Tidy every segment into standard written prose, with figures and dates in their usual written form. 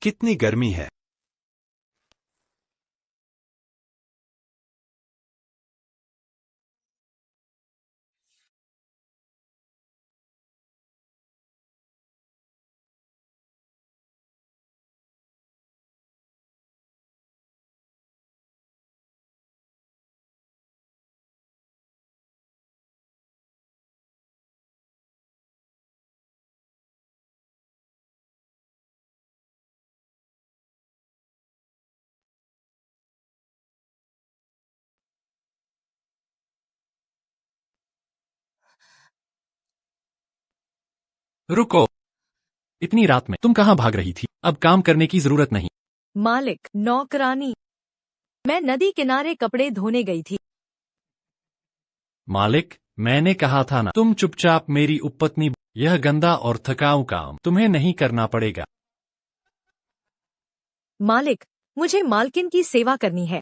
कितनी गर्मी है। रुको, इतनी रात में तुम कहाँ भाग रही थी? अब काम करने की जरूरत नहीं। मालिक, नौकरानी, मैं नदी किनारे कपड़े धोने गई थी। मालिक, मैंने कहा था ना, तुम चुपचाप मेरी उपपत्नी। यह गंदा और थकाऊ काम तुम्हें नहीं करना पड़ेगा। मालिक, मुझे मालकिन की सेवा करनी है।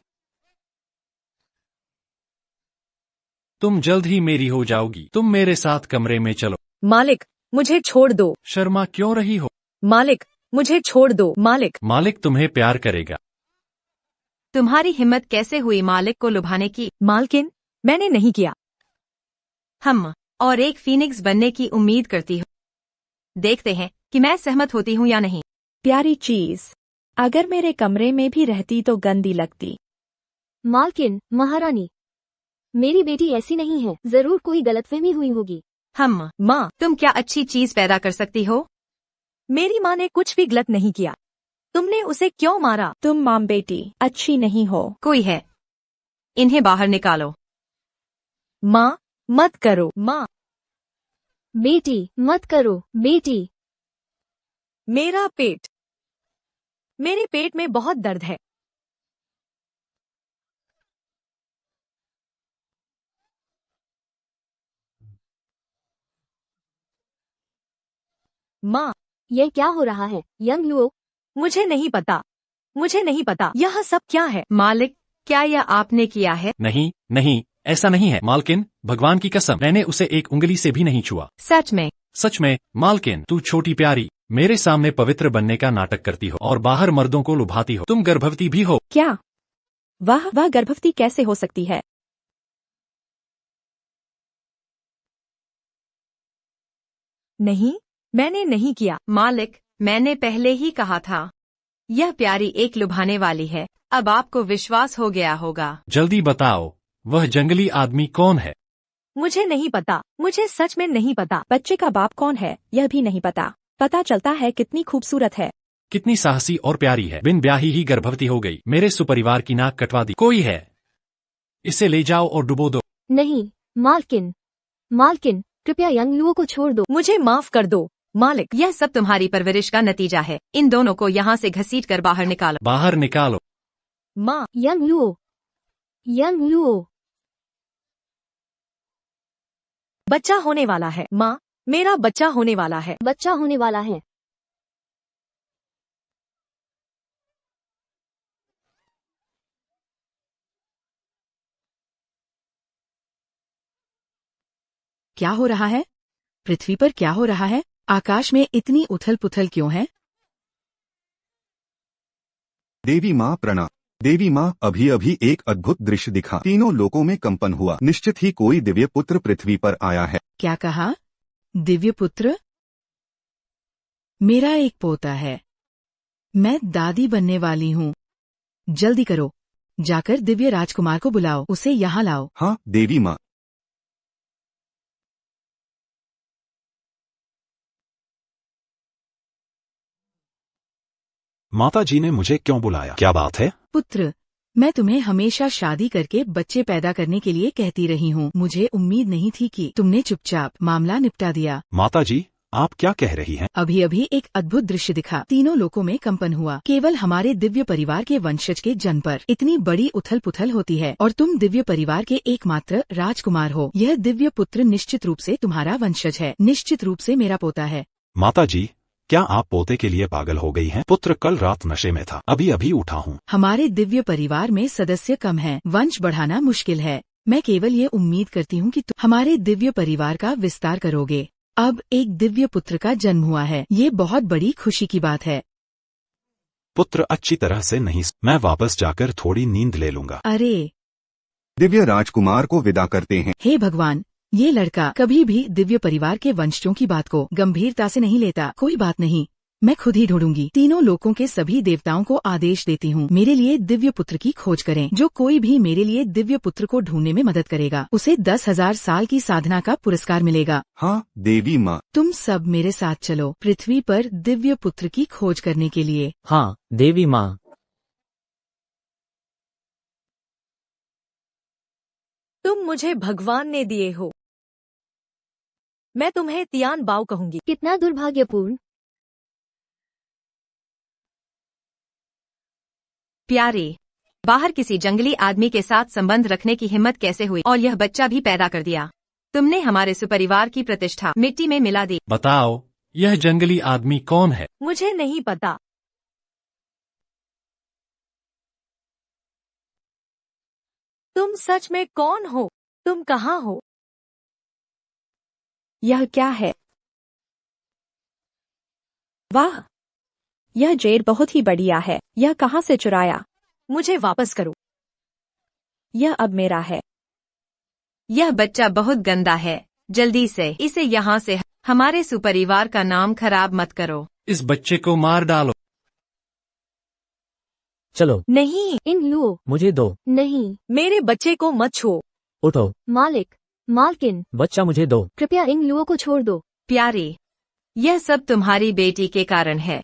तुम जल्द ही मेरी हो जाओगी। तुम मेरे साथ कमरे में चलो। मालिक, मुझे छोड़ दो। शर्मा क्यों रही हो? मालिक, मुझे छोड़ दो। मालिक, मालिक तुम्हें प्यार करेगा। तुम्हारी हिम्मत कैसे हुई मालिक को लुभाने की? मालकिन, मैंने नहीं किया। हम और एक फीनिक्स बनने की उम्मीद करती हूँ। देखते हैं कि मैं सहमत होती हूँ या नहीं। प्यारी चीज, अगर मेरे कमरे में भी रहती तो गंदी लगती। मालकिन, महारानी, मेरी बेटी ऐसी नहीं है, जरूर कोई गलतफहमी हुई होगी। हम माँ, तुम क्या अच्छी चीज पैदा कर सकती हो? मेरी माँ ने कुछ भी गलत नहीं किया। तुमने उसे क्यों मारा? तुम माम बेटी अच्छी नहीं हो। कोई है, इन्हें बाहर निकालो। माँ, मत करो। माँ, बेटी, मत करो। बेटी, मेरा पेट, मेरे पेट में बहुत दर्द है। माँ, यह क्या हो रहा है? यंग लुओ, मुझे नहीं पता। मुझे नहीं पता यह सब क्या है। मालिक, क्या यह आपने किया है? नहीं नहीं, ऐसा नहीं है मालकिन, भगवान की कसम, मैंने उसे एक उंगली से भी नहीं छुआ। सच में? सच में मालकिन, तू छोटी प्यारी मेरे सामने पवित्र बनने का नाटक करती हो और बाहर मर्दों को लुभाती हो। तुम गर्भवती भी हो। क्या? वह गर्भवती कैसे हो सकती है? नहीं, मैंने नहीं किया। मालिक, मैंने पहले ही कहा था, यह प्यारी एक लुभाने वाली है। अब आपको विश्वास हो गया होगा। जल्दी बताओ, वह जंगली आदमी कौन है? मुझे नहीं पता। मुझे सच में नहीं पता। बच्चे का बाप कौन है यह भी नहीं पता। पता चलता है कितनी खूबसूरत है। कितनी साहसी और प्यारी है। बिन ब्याही ही गर्भवती हो गई। मेरे सुपरिवार की नाक कटवा दी। कोई है, इसे ले जाओ और डुबो दो। नहीं। मालकिन, मालकिन, कृपया यंग लुओ को छोड़ दो। मुझे माफ कर दो। मालिक, यह सब तुम्हारी परवरिश का नतीजा है। इन दोनों को यहाँ से घसीट कर बाहर निकालो। बाहर निकालो। माँ, यंग लुओ, यंग लुओ, बच्चा होने वाला है। माँ, मेरा बच्चा होने वाला है। बच्चा होने वाला है। क्या हो रहा है? पृथ्वी पर क्या हो रहा है? आकाश में इतनी उथल पुथल क्यों है? देवी माँ प्रणाम। देवी माँ, अभी अभी एक अद्भुत दृश्य दिखा। तीनों लोकों में कंपन हुआ। निश्चित ही कोई दिव्य पुत्र पृथ्वी पर आया है। क्या कहा? दिव्य पुत्र? मेरा एक पोता है। मैं दादी बनने वाली हूँ। जल्दी करो, जाकर दिव्य राजकुमार को बुलाओ। उसे यहाँ लाओ। हाँ देवी माँ। माता जी ने मुझे क्यों बुलाया? क्या बात है? पुत्र, मैं तुम्हें हमेशा शादी करके बच्चे पैदा करने के लिए कहती रही हूँ। मुझे उम्मीद नहीं थी कि तुमने चुपचाप मामला निपटा दिया। माता जी, आप क्या कह रही हैं? अभी अभी एक अद्भुत दृश्य दिखा। तीनों लोकों में कंपन हुआ। केवल हमारे दिव्य परिवार के वंशज के जन्म पर इतनी बड़ी उथल पुथल होती है और तुम दिव्य परिवार के एकमात्र राजकुमार हो। यह दिव्य पुत्र निश्चित रूप से तुम्हारा वंशज है। निश्चित रूप से मेरा पोता है। माता जी, क्या आप पोते के लिए पागल हो गई हैं? पुत्र कल रात नशे में था, अभी अभी उठा हूँ। हमारे दिव्य परिवार में सदस्य कम हैं, वंश बढ़ाना मुश्किल है। मैं केवल ये उम्मीद करती हूँ कि तुम हमारे दिव्य परिवार का विस्तार करोगे। अब एक दिव्य पुत्र का जन्म हुआ है। ये बहुत बड़ी खुशी की बात है। पुत्र अच्छी तरह से नहीं, मैं वापस जाकर थोड़ी नींद ले लूंगा। अरे दिव्य राजकुमार को विदा करते हैं। हे भगवान, ये लड़का कभी भी दिव्य परिवार के वंशजों की बात को गंभीरता से नहीं लेता। कोई बात नहीं, मैं खुद ही ढूंढूंगी। तीनों लोकों के सभी देवताओं को आदेश देती हूँ, मेरे लिए दिव्य पुत्र की खोज करें। जो कोई भी मेरे लिए दिव्य पुत्र को ढूंढने में मदद करेगा, उसे 10,000 साल की साधना का पुरस्कार मिलेगा। हाँ देवी माँ। तुम सब मेरे साथ चलो पृथ्वी पर दिव्य पुत्र की खोज करने के लिए। हाँ देवी माँ। तुम मुझे भगवान ने दिए हो, मैं तुम्हें तियान बाओ कहूंगी। कितना दुर्भाग्यपूर्ण। प्यारे, बाहर किसी जंगली आदमी के साथ संबंध रखने की हिम्मत कैसे हुई, और यह बच्चा भी पैदा कर दिया। तुमने हमारे सुपरिवार की प्रतिष्ठा मिट्टी में मिला दी। बताओ, यह जंगली आदमी कौन है? मुझे नहीं पता। तुम सच में कौन हो? तुम कहाँ हो? यह क्या है? वाह, यह जेड बहुत ही बढ़िया है। यह कहाँ से चुराया? मुझे वापस करो। यह अब मेरा है। यह बच्चा बहुत गंदा है, जल्दी से इसे यहाँ से, हमारे सुपरिवार का नाम खराब मत करो। इस बच्चे को मार डालो। चलो। नहीं, इन लो। मुझे दो। नहीं, मेरे बच्चे को मत छुओ। उठो। मालिक, मालकिन, बच्चा मुझे दो। कृपया इन लुओं को छोड़ दो। प्यारे, यह सब तुम्हारी बेटी के कारण है।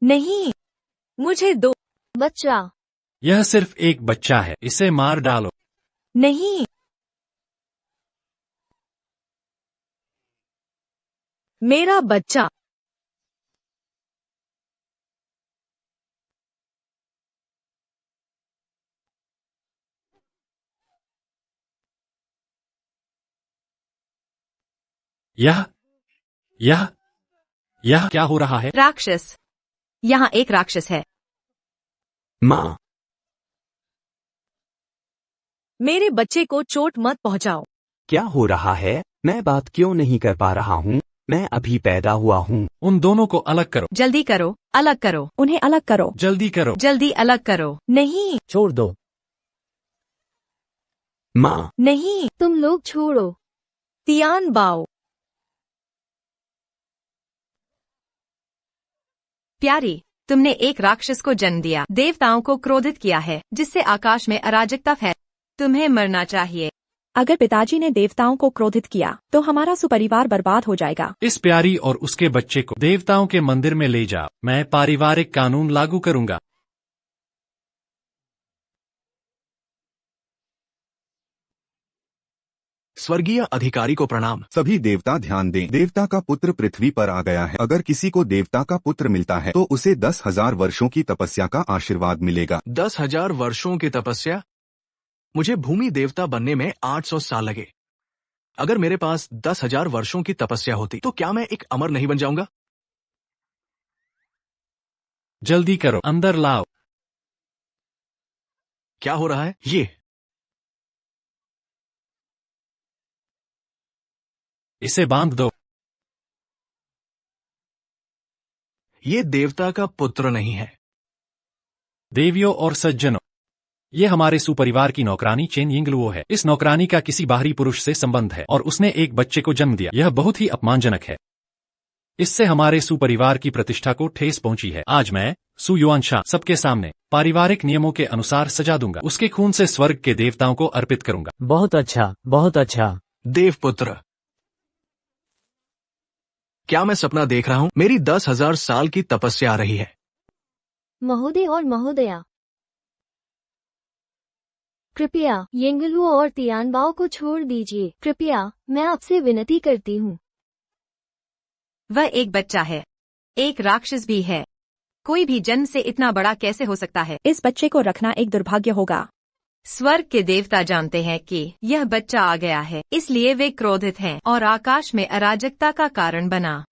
नहीं, मुझे दो। बच्चा। यह सिर्फ एक बच्चा है, इसे मार डालो। नहीं, मेरा बच्चा। यह क्या हो रहा है? राक्षस, यहाँ एक राक्षस है। माँ। मेरे बच्चे को चोट मत पहुंचाओ। क्या हो रहा है? मैं बात क्यों नहीं कर पा रहा हूँ? मैं अभी पैदा हुआ हूँ। उन दोनों को अलग करो। जल्दी करो, अलग करो। उन्हें अलग करो। जल्दी करो। जल्दी अलग करो। नहीं, छोड़ दो। माँ। नहीं, तुम लोग छोड़ो। तियान बाओ। प्यारी, तुमने एक राक्षस को जन्म दिया, देवताओं को क्रोधित किया है, जिससे आकाश में अराजकता फैल। तुम्हें मरना चाहिए। अगर पिताजी ने देवताओं को क्रोधित किया तो हमारा सुपरिवार बर्बाद हो जाएगा। इस प्यारी और उसके बच्चे को देवताओं के मंदिर में ले जाओ। मैं पारिवारिक कानून लागू करूंगा। स्वर्गीय अधिकारी को प्रणाम। सभी देवता ध्यान दें, देवता का पुत्र पृथ्वी पर आ गया है। अगर किसी को देवता का पुत्र मिलता है तो उसे 10,000 वर्षों की तपस्या का आशीर्वाद मिलेगा। 10,000 वर्षों की तपस्या? मुझे भूमि देवता बनने में 800 साल लगे। अगर मेरे पास 10,000 वर्षों की तपस्या होती तो क्या मैं एक अमर नहीं बन जाऊंगा? जल्दी करो, अंदर लाओ। क्या हो रहा है? इसे बांध दो। ये देवता का पुत्र नहीं है। देवियों और सज्जनों, ये हमारे सुपरिवार की नौकरानी चेन यिंगलुओ है। इस नौकरानी का किसी बाहरी पुरुष से संबंध है और उसने एक बच्चे को जन्म दिया। यह बहुत ही अपमानजनक है। इससे हमारे सुपरिवार की प्रतिष्ठा को ठेस पहुंची है। आज मैं सु युआनशा सबके सामने पारिवारिक नियमों के अनुसार सजा दूंगा। उसके खून से स्वर्ग के देवताओं को अर्पित करूंगा। बहुत अच्छा, बहुत अच्छा। देवपुत्र, क्या मैं सपना देख रहा हूँ? मेरी 10,000 साल की तपस्या आ रही है। महोदय और महोदया, कृपया येंगलुओ और तियानबाओ को छोड़ दीजिए। कृपया, मैं आपसे विनती करती हूँ। वह एक बच्चा है, एक राक्षस भी है। कोई भी जन्म से इतना बड़ा कैसे हो सकता है? इस बच्चे को रखना एक दुर्भाग्य होगा। स्वर्ग के देवता जानते हैं कि यह बच्चा आ गया है, इसलिए वे क्रोधित हैं और आकाश में अराजकता का कारण बना।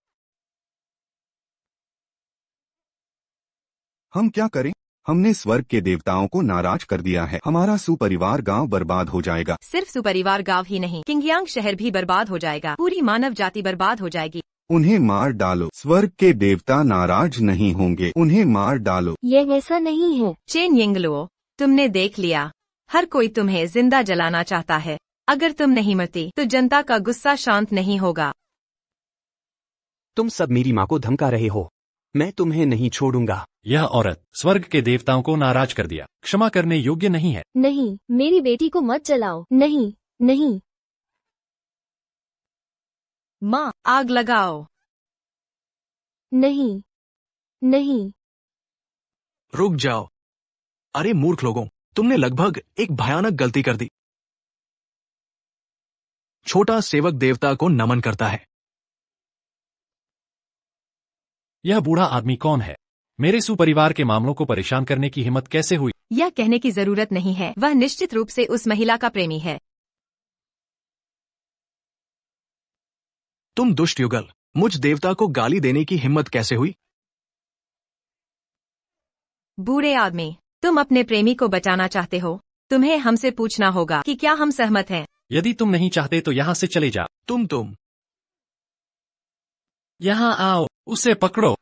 हम क्या करें? हमने स्वर्ग के देवताओं को नाराज कर दिया है। हमारा सुपरिवार गांव बर्बाद हो जाएगा। सिर्फ सुपरिवार गांव ही नहीं, किंगयांग शहर भी बर्बाद हो जाएगा। पूरी मानव जाति बर्बाद हो जाएगी। उन्हें मार डालो। स्वर्ग के देवता नाराज नहीं होंगे। उन्हें मार डालो। यह ऐसा नहीं है। चेन यिंगलुओ, तुमने देख लिया, हर कोई तुम्हें जिंदा जलाना चाहता है। अगर तुम नहीं मरती तो जनता का गुस्सा शांत नहीं होगा। तुम सब मेरी माँ को धमका रहे हो। मैं तुम्हें नहीं छोड़ूंगा। यह औरत स्वर्ग के देवताओं को नाराज कर दिया, क्षमा करने योग्य नहीं है। नहीं, मेरी बेटी को मत जलाओ। नहीं, नहीं। माँ, आग लगाओ। नहीं, नहीं। रुक जाओ। अरे मूर्ख लोगों, तुमने लगभग एक भयानक गलती कर दी। छोटा सेवक देवता को नमन करता है। यह बूढ़ा आदमी कौन है? मेरे सुपरिवार के मामलों को परेशान करने की हिम्मत कैसे हुई? यह कहने की जरूरत नहीं है, वह निश्चित रूप से उस महिला का प्रेमी है। तुम दुष्ट युगल, मुझ देवता को गाली देने की हिम्मत कैसे हुई? बूढ़े आदमी, तुम अपने प्रेमी को बचाना चाहते हो। तुम्हें हमसे पूछना होगा कि क्या हम सहमत हैं। यदि तुम नहीं चाहते तो यहाँ से चले जाओ। तुम यहाँ आओ, उसे पकड़ो।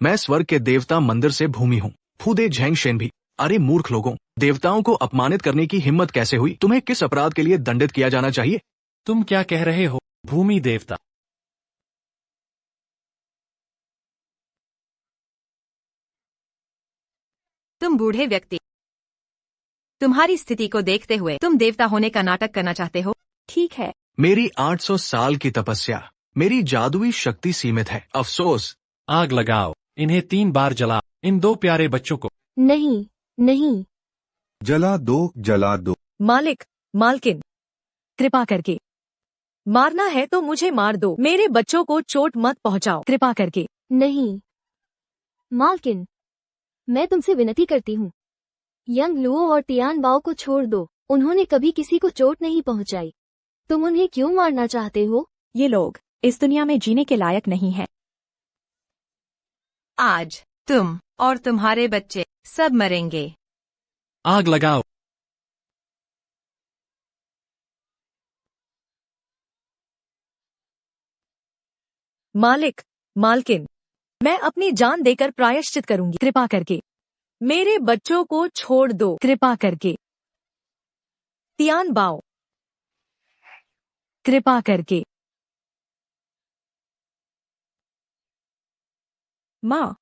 मैं स्वर्ग के देवता मंदिर से भूमि हूँ। फूदे झेंगशेन भी। अरे मूर्ख लोगों, देवताओं को अपमानित करने की हिम्मत कैसे हुई? तुम्हें किस अपराध के लिए दंडित किया जाना चाहिए? तुम क्या कह रहे हो, भूमि देवता? तुम बूढ़े व्यक्ति, तुम्हारी स्थिति को देखते हुए तुम देवता होने का नाटक करना चाहते हो। ठीक है। मेरी 800 साल की तपस्या, मेरी जादुई शक्ति सीमित है। अफसोस। आग लगाओ, इन्हें 3 बार जलाओ, इन 2 प्यारे बच्चों को। नहीं, नहीं। जला दो, जला दो। मालिक, मालकिन, कृपा करके मारना है तो मुझे मार दो। मेरे बच्चों को चोट मत पहुंचाओ, कृपा करके। नहीं, मालकिन, मैं तुमसे विनती करती हूँ, यंग लुओ और टियान बाओ को छोड़ दो। उन्होंने कभी किसी को चोट नहीं पहुंचाई। तुम उन्हें क्यों मारना चाहते हो? ये लोग इस दुनिया में जीने के लायक नहीं हैं। आज तुम और तुम्हारे बच्चे सब मरेंगे। आग लगाओ। मालिक, मालकिन, मैं अपनी जान देकर प्रायश्चित करूंगी, कृपा करके। मेरे बच्चों को छोड़ दो, कृपा करके। तियान बाओ, कृपा करके। माँ,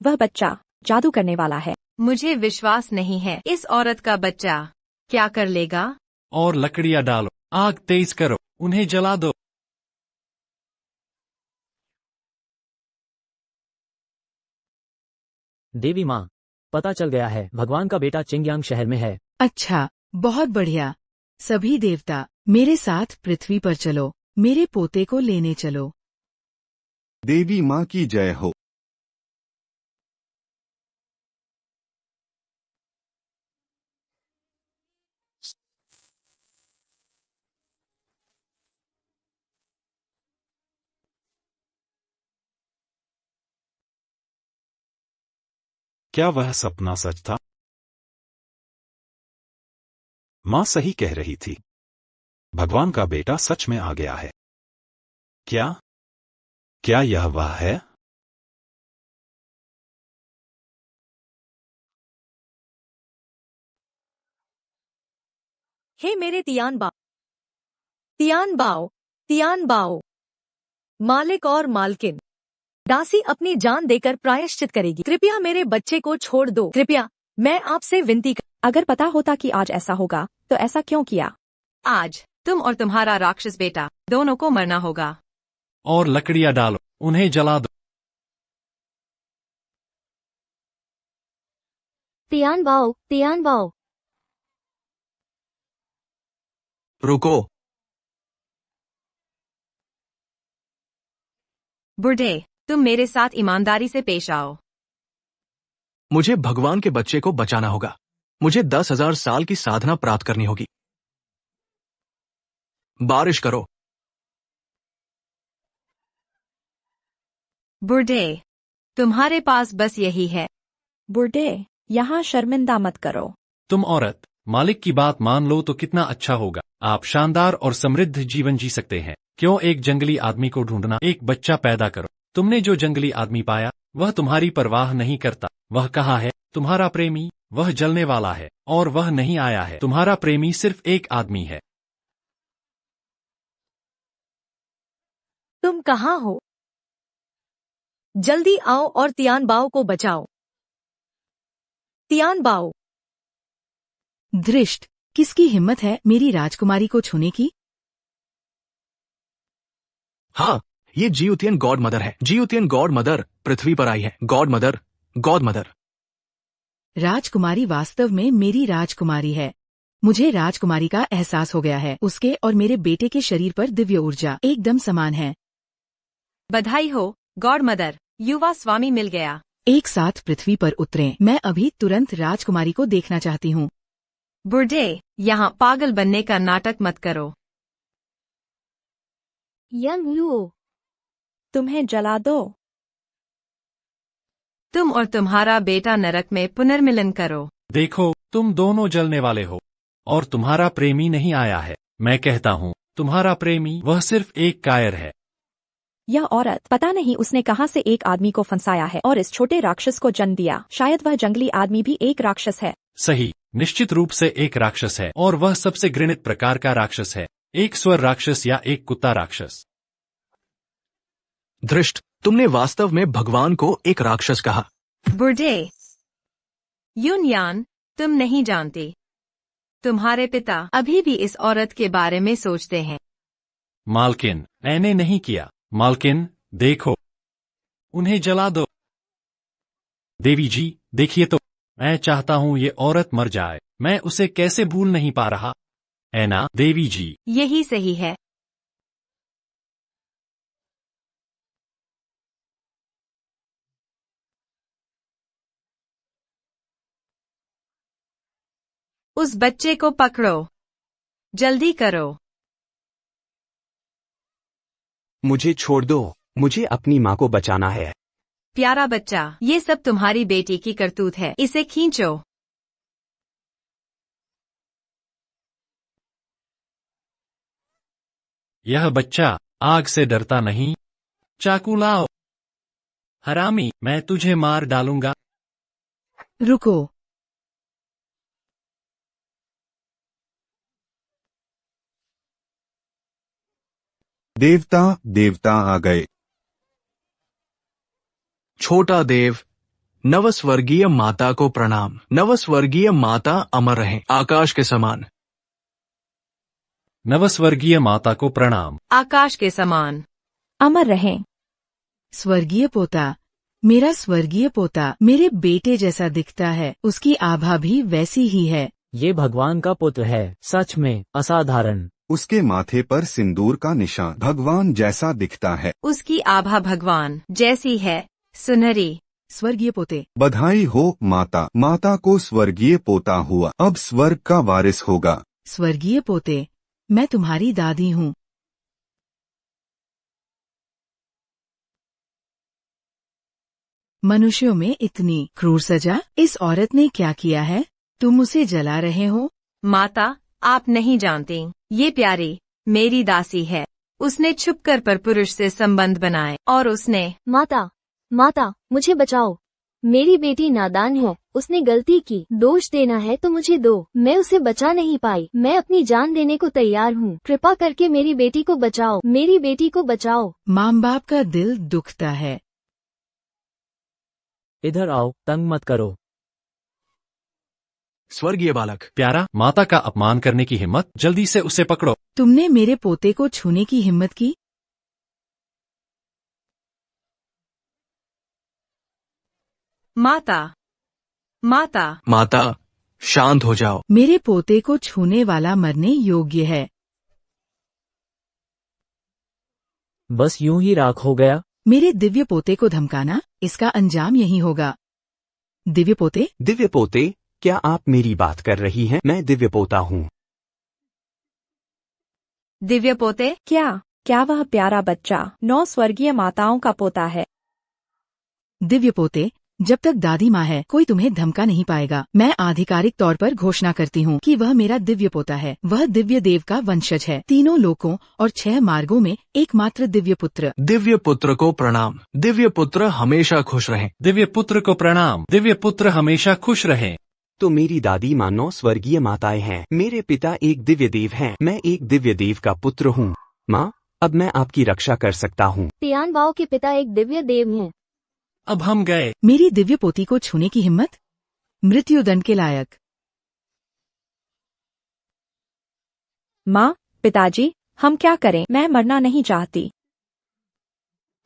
वह बच्चा जादू करने वाला है। मुझे विश्वास नहीं है इस औरत का बच्चा क्या कर लेगा। और लकड़ियां डालो, आग तेज करो, उन्हें जला दो। देवी माँ, पता चल गया है, भगवान का बेटा चिंगयांग शहर में है। अच्छा, बहुत बढ़िया। सभी देवता मेरे साथ पृथ्वी पर चलो, मेरे पोते को लेने चलो। देवी माँ की जय हो। क्या वह सपना सच था? मां सही कह रही थी। भगवान का बेटा सच में आ गया है। क्या यह वह है? हे मेरे तियान बाओ, तियान बाओ, तियान बाओ। मालिक और मालकिन, दासी अपनी जान देकर प्रायश्चित करेगी। कृपया मेरे बच्चे को छोड़ दो, कृपया, मैं आपसे विनती अगर पता होता कि आज ऐसा होगा तो ऐसा क्यों किया? आज तुम और तुम्हारा राक्षस बेटा दोनों को मरना होगा। और लकड़ियां डालो, उन्हें जला दो। तियान बाओ, तियान बाओ। रुको। बूढ़े, तुम मेरे साथ ईमानदारी से पेश आओ। मुझे भगवान के बच्चे को बचाना होगा। मुझे 10,000 साल की साधना प्राप्त करनी होगी। बारिश करो। बूढ़े, तुम्हारे पास बस यही है। बूढ़े, यहाँ शर्मिंदा मत करो। तुम औरत, मालिक की बात मान लो तो कितना अच्छा होगा। आप शानदार और समृद्ध जीवन जी सकते हैं। क्यों एक जंगली आदमी को ढूंढना? एक बच्चा पैदा करो। तुमने जो जंगली आदमी पाया वह तुम्हारी परवाह नहीं करता। वह कहाँ है तुम्हारा प्रेमी? वह जलने वाला है और वह नहीं आया है। तुम्हारा प्रेमी सिर्फ एक आदमी है। तुम कहाँ हो? जल्दी आओ और तियान बाओ को बचाओ। तियान बाओ। दृष्ट, किसकी हिम्मत है मेरी राजकुमारी को छूने की? हाँ, ये जियुतियन गॉड मदर है। जियुतियन गॉड मदर पृथ्वी पर आई है। God mother, God mother. राजकुमारी वास्तव में मेरी राजकुमारी है। मुझे राजकुमारी का एहसास हो गया है। उसके और मेरे बेटे के शरीर पर दिव्य ऊर्जा एकदम समान है। बधाई हो गॉड मदर, युवा स्वामी मिल गया। एक साथ पृथ्वी पर उतरें। मैं अभी तुरंत राजकुमारी को देखना चाहती हूँ। बुढ़े, यहाँ पागल बनने का नाटक मत करो। यंग लुओ, तुम्हें जला दो। तुम और तुम्हारा बेटा नरक में पुनर्मिलन करो। देखो, तुम दोनों जलने वाले हो और तुम्हारा प्रेमी नहीं आया है। मैं कहता हूँ तुम्हारा प्रेमी वह सिर्फ एक कायर है। यह औरत, पता नहीं उसने कहां से एक आदमी को फंसाया है और इस छोटे राक्षस को जन्म दिया। शायद वह जंगली आदमी भी एक राक्षस है। सही, निश्चित रूप से एक राक्षस है और वह सबसे घृणित प्रकार का राक्षस है। एक स्वर राक्षस या एक कुत्ता राक्षस। दृष्ट, तुमने वास्तव में भगवान को एक राक्षस कहा। बुढ़े, यूनयान, तुम नहीं जानते। तुम्हारे पिता अभी भी इस औरत के बारे में सोचते हैं। मालकिन, मैंने नहीं किया। मालकिन, देखो, उन्हें जला दो। देवी जी, देखिए तो, मैं चाहता हूँ ये औरत मर जाए। मैं उसे कैसे भूल नहीं पा रहा। है ना देवी जी? यही सही है। उस बच्चे को पकड़ो, जल्दी करो। मुझे छोड़ दो, मुझे अपनी माँ को बचाना है। प्यारा बच्चा, ये सब तुम्हारी बेटी की करतूत है। इसे खींचो। यह बच्चा आग से डरता नहीं। चाकू लाओ। हरामी, मैं तुझे मार डालूंगा। रुको। देवता देवता आ गए। छोटा देव, नवस्वर्गीय माता को प्रणाम। नवस्वर्गीय माता अमर रहें, आकाश के समान। नवस्वर्गीय माता को प्रणाम। आकाश के समान। अमर रहें। स्वर्गीय पोता, मेरा स्वर्गीय पोता मेरे बेटे जैसा दिखता है। उसकी आभा भी वैसी ही है। ये भगवान का पुत्र है, सच में असाधारण। उसके माथे पर सिंदूर का निशान भगवान जैसा दिखता है। उसकी आभा भगवान जैसी है, सुनहरी। स्वर्गीय पोते, बधाई हो माता। माता को स्वर्गीय पोता हुआ, अब स्वर्ग का वारिस होगा। स्वर्गीय पोते, मैं तुम्हारी दादी हूँ। मनुष्यों में इतनी क्रूर सजा, इस औरत ने क्या किया है? तुम उसे जला रहे हो? माता, आप नहीं जानती, ये प्यारी मेरी दासी है। उसने छुपकर पर पुरुष से संबंध बनाए और उसने। माता, माता, मुझे बचाओ। मेरी बेटी नादान है, उसने गलती की। दोष देना है तो मुझे दो, मैं उसे बचा नहीं पाई। मैं अपनी जान देने को तैयार हूँ। कृपा करके मेरी बेटी को बचाओ, मेरी बेटी को बचाओ। माँ बाप का दिल दुखता है। इधर आओ, तंग मत करो। स्वर्गीय बालक, प्यारा, माता का अपमान करने की हिम्मत, जल्दी से उसे पकड़ो। तुमने मेरे पोते को छूने की हिम्मत की? माता, माता, माता, शांत हो जाओ। मेरे पोते को छूने वाला मरने योग्य है। बस यूं ही राख हो गया। मेरे दिव्य पोते को धमकाना, इसका अंजाम यही होगा। दिव्य पोते, दिव्य पोते, क्या आप मेरी बात कर रही हैं? मैं दिव्य पोता हूँ। दिव्य पोते, क्या वह प्यारा बच्चा 9 स्वर्गीय माताओं का पोता है? दिव्य पोते, जब तक दादी माँ है कोई तुम्हें धमका नहीं पाएगा। मैं आधिकारिक तौर पर घोषणा करती हूँ कि वह मेरा दिव्य पोता है। वह दिव्य देव का वंशज है। तीनों लोकों और 6 मार्गों में एकमात्र दिव्य पुत्र। दिव्य पुत्र को प्रणाम। दिव्य पुत्र हमेशा खुश रहें। दिव्य पुत्र को प्रणाम। दिव्य पुत्र हमेशा खुश रहें। तो मेरी दादी माँ 9 स्वर्गीय माताएं हैं। मेरे पिता एक दिव्य देव हैं। मैं एक दिव्य देव का पुत्र हूँ। माँ, अब मैं आपकी रक्षा कर सकता हूँ। तियान बाओ के पिता एक दिव्य देव हैं। अब हम गए। मेरी दिव्य पोती को छूने की हिम्मत? मृत्युदंड के लायक। माँ, पिताजी, हम क्या करें? मैं मरना नहीं चाहती।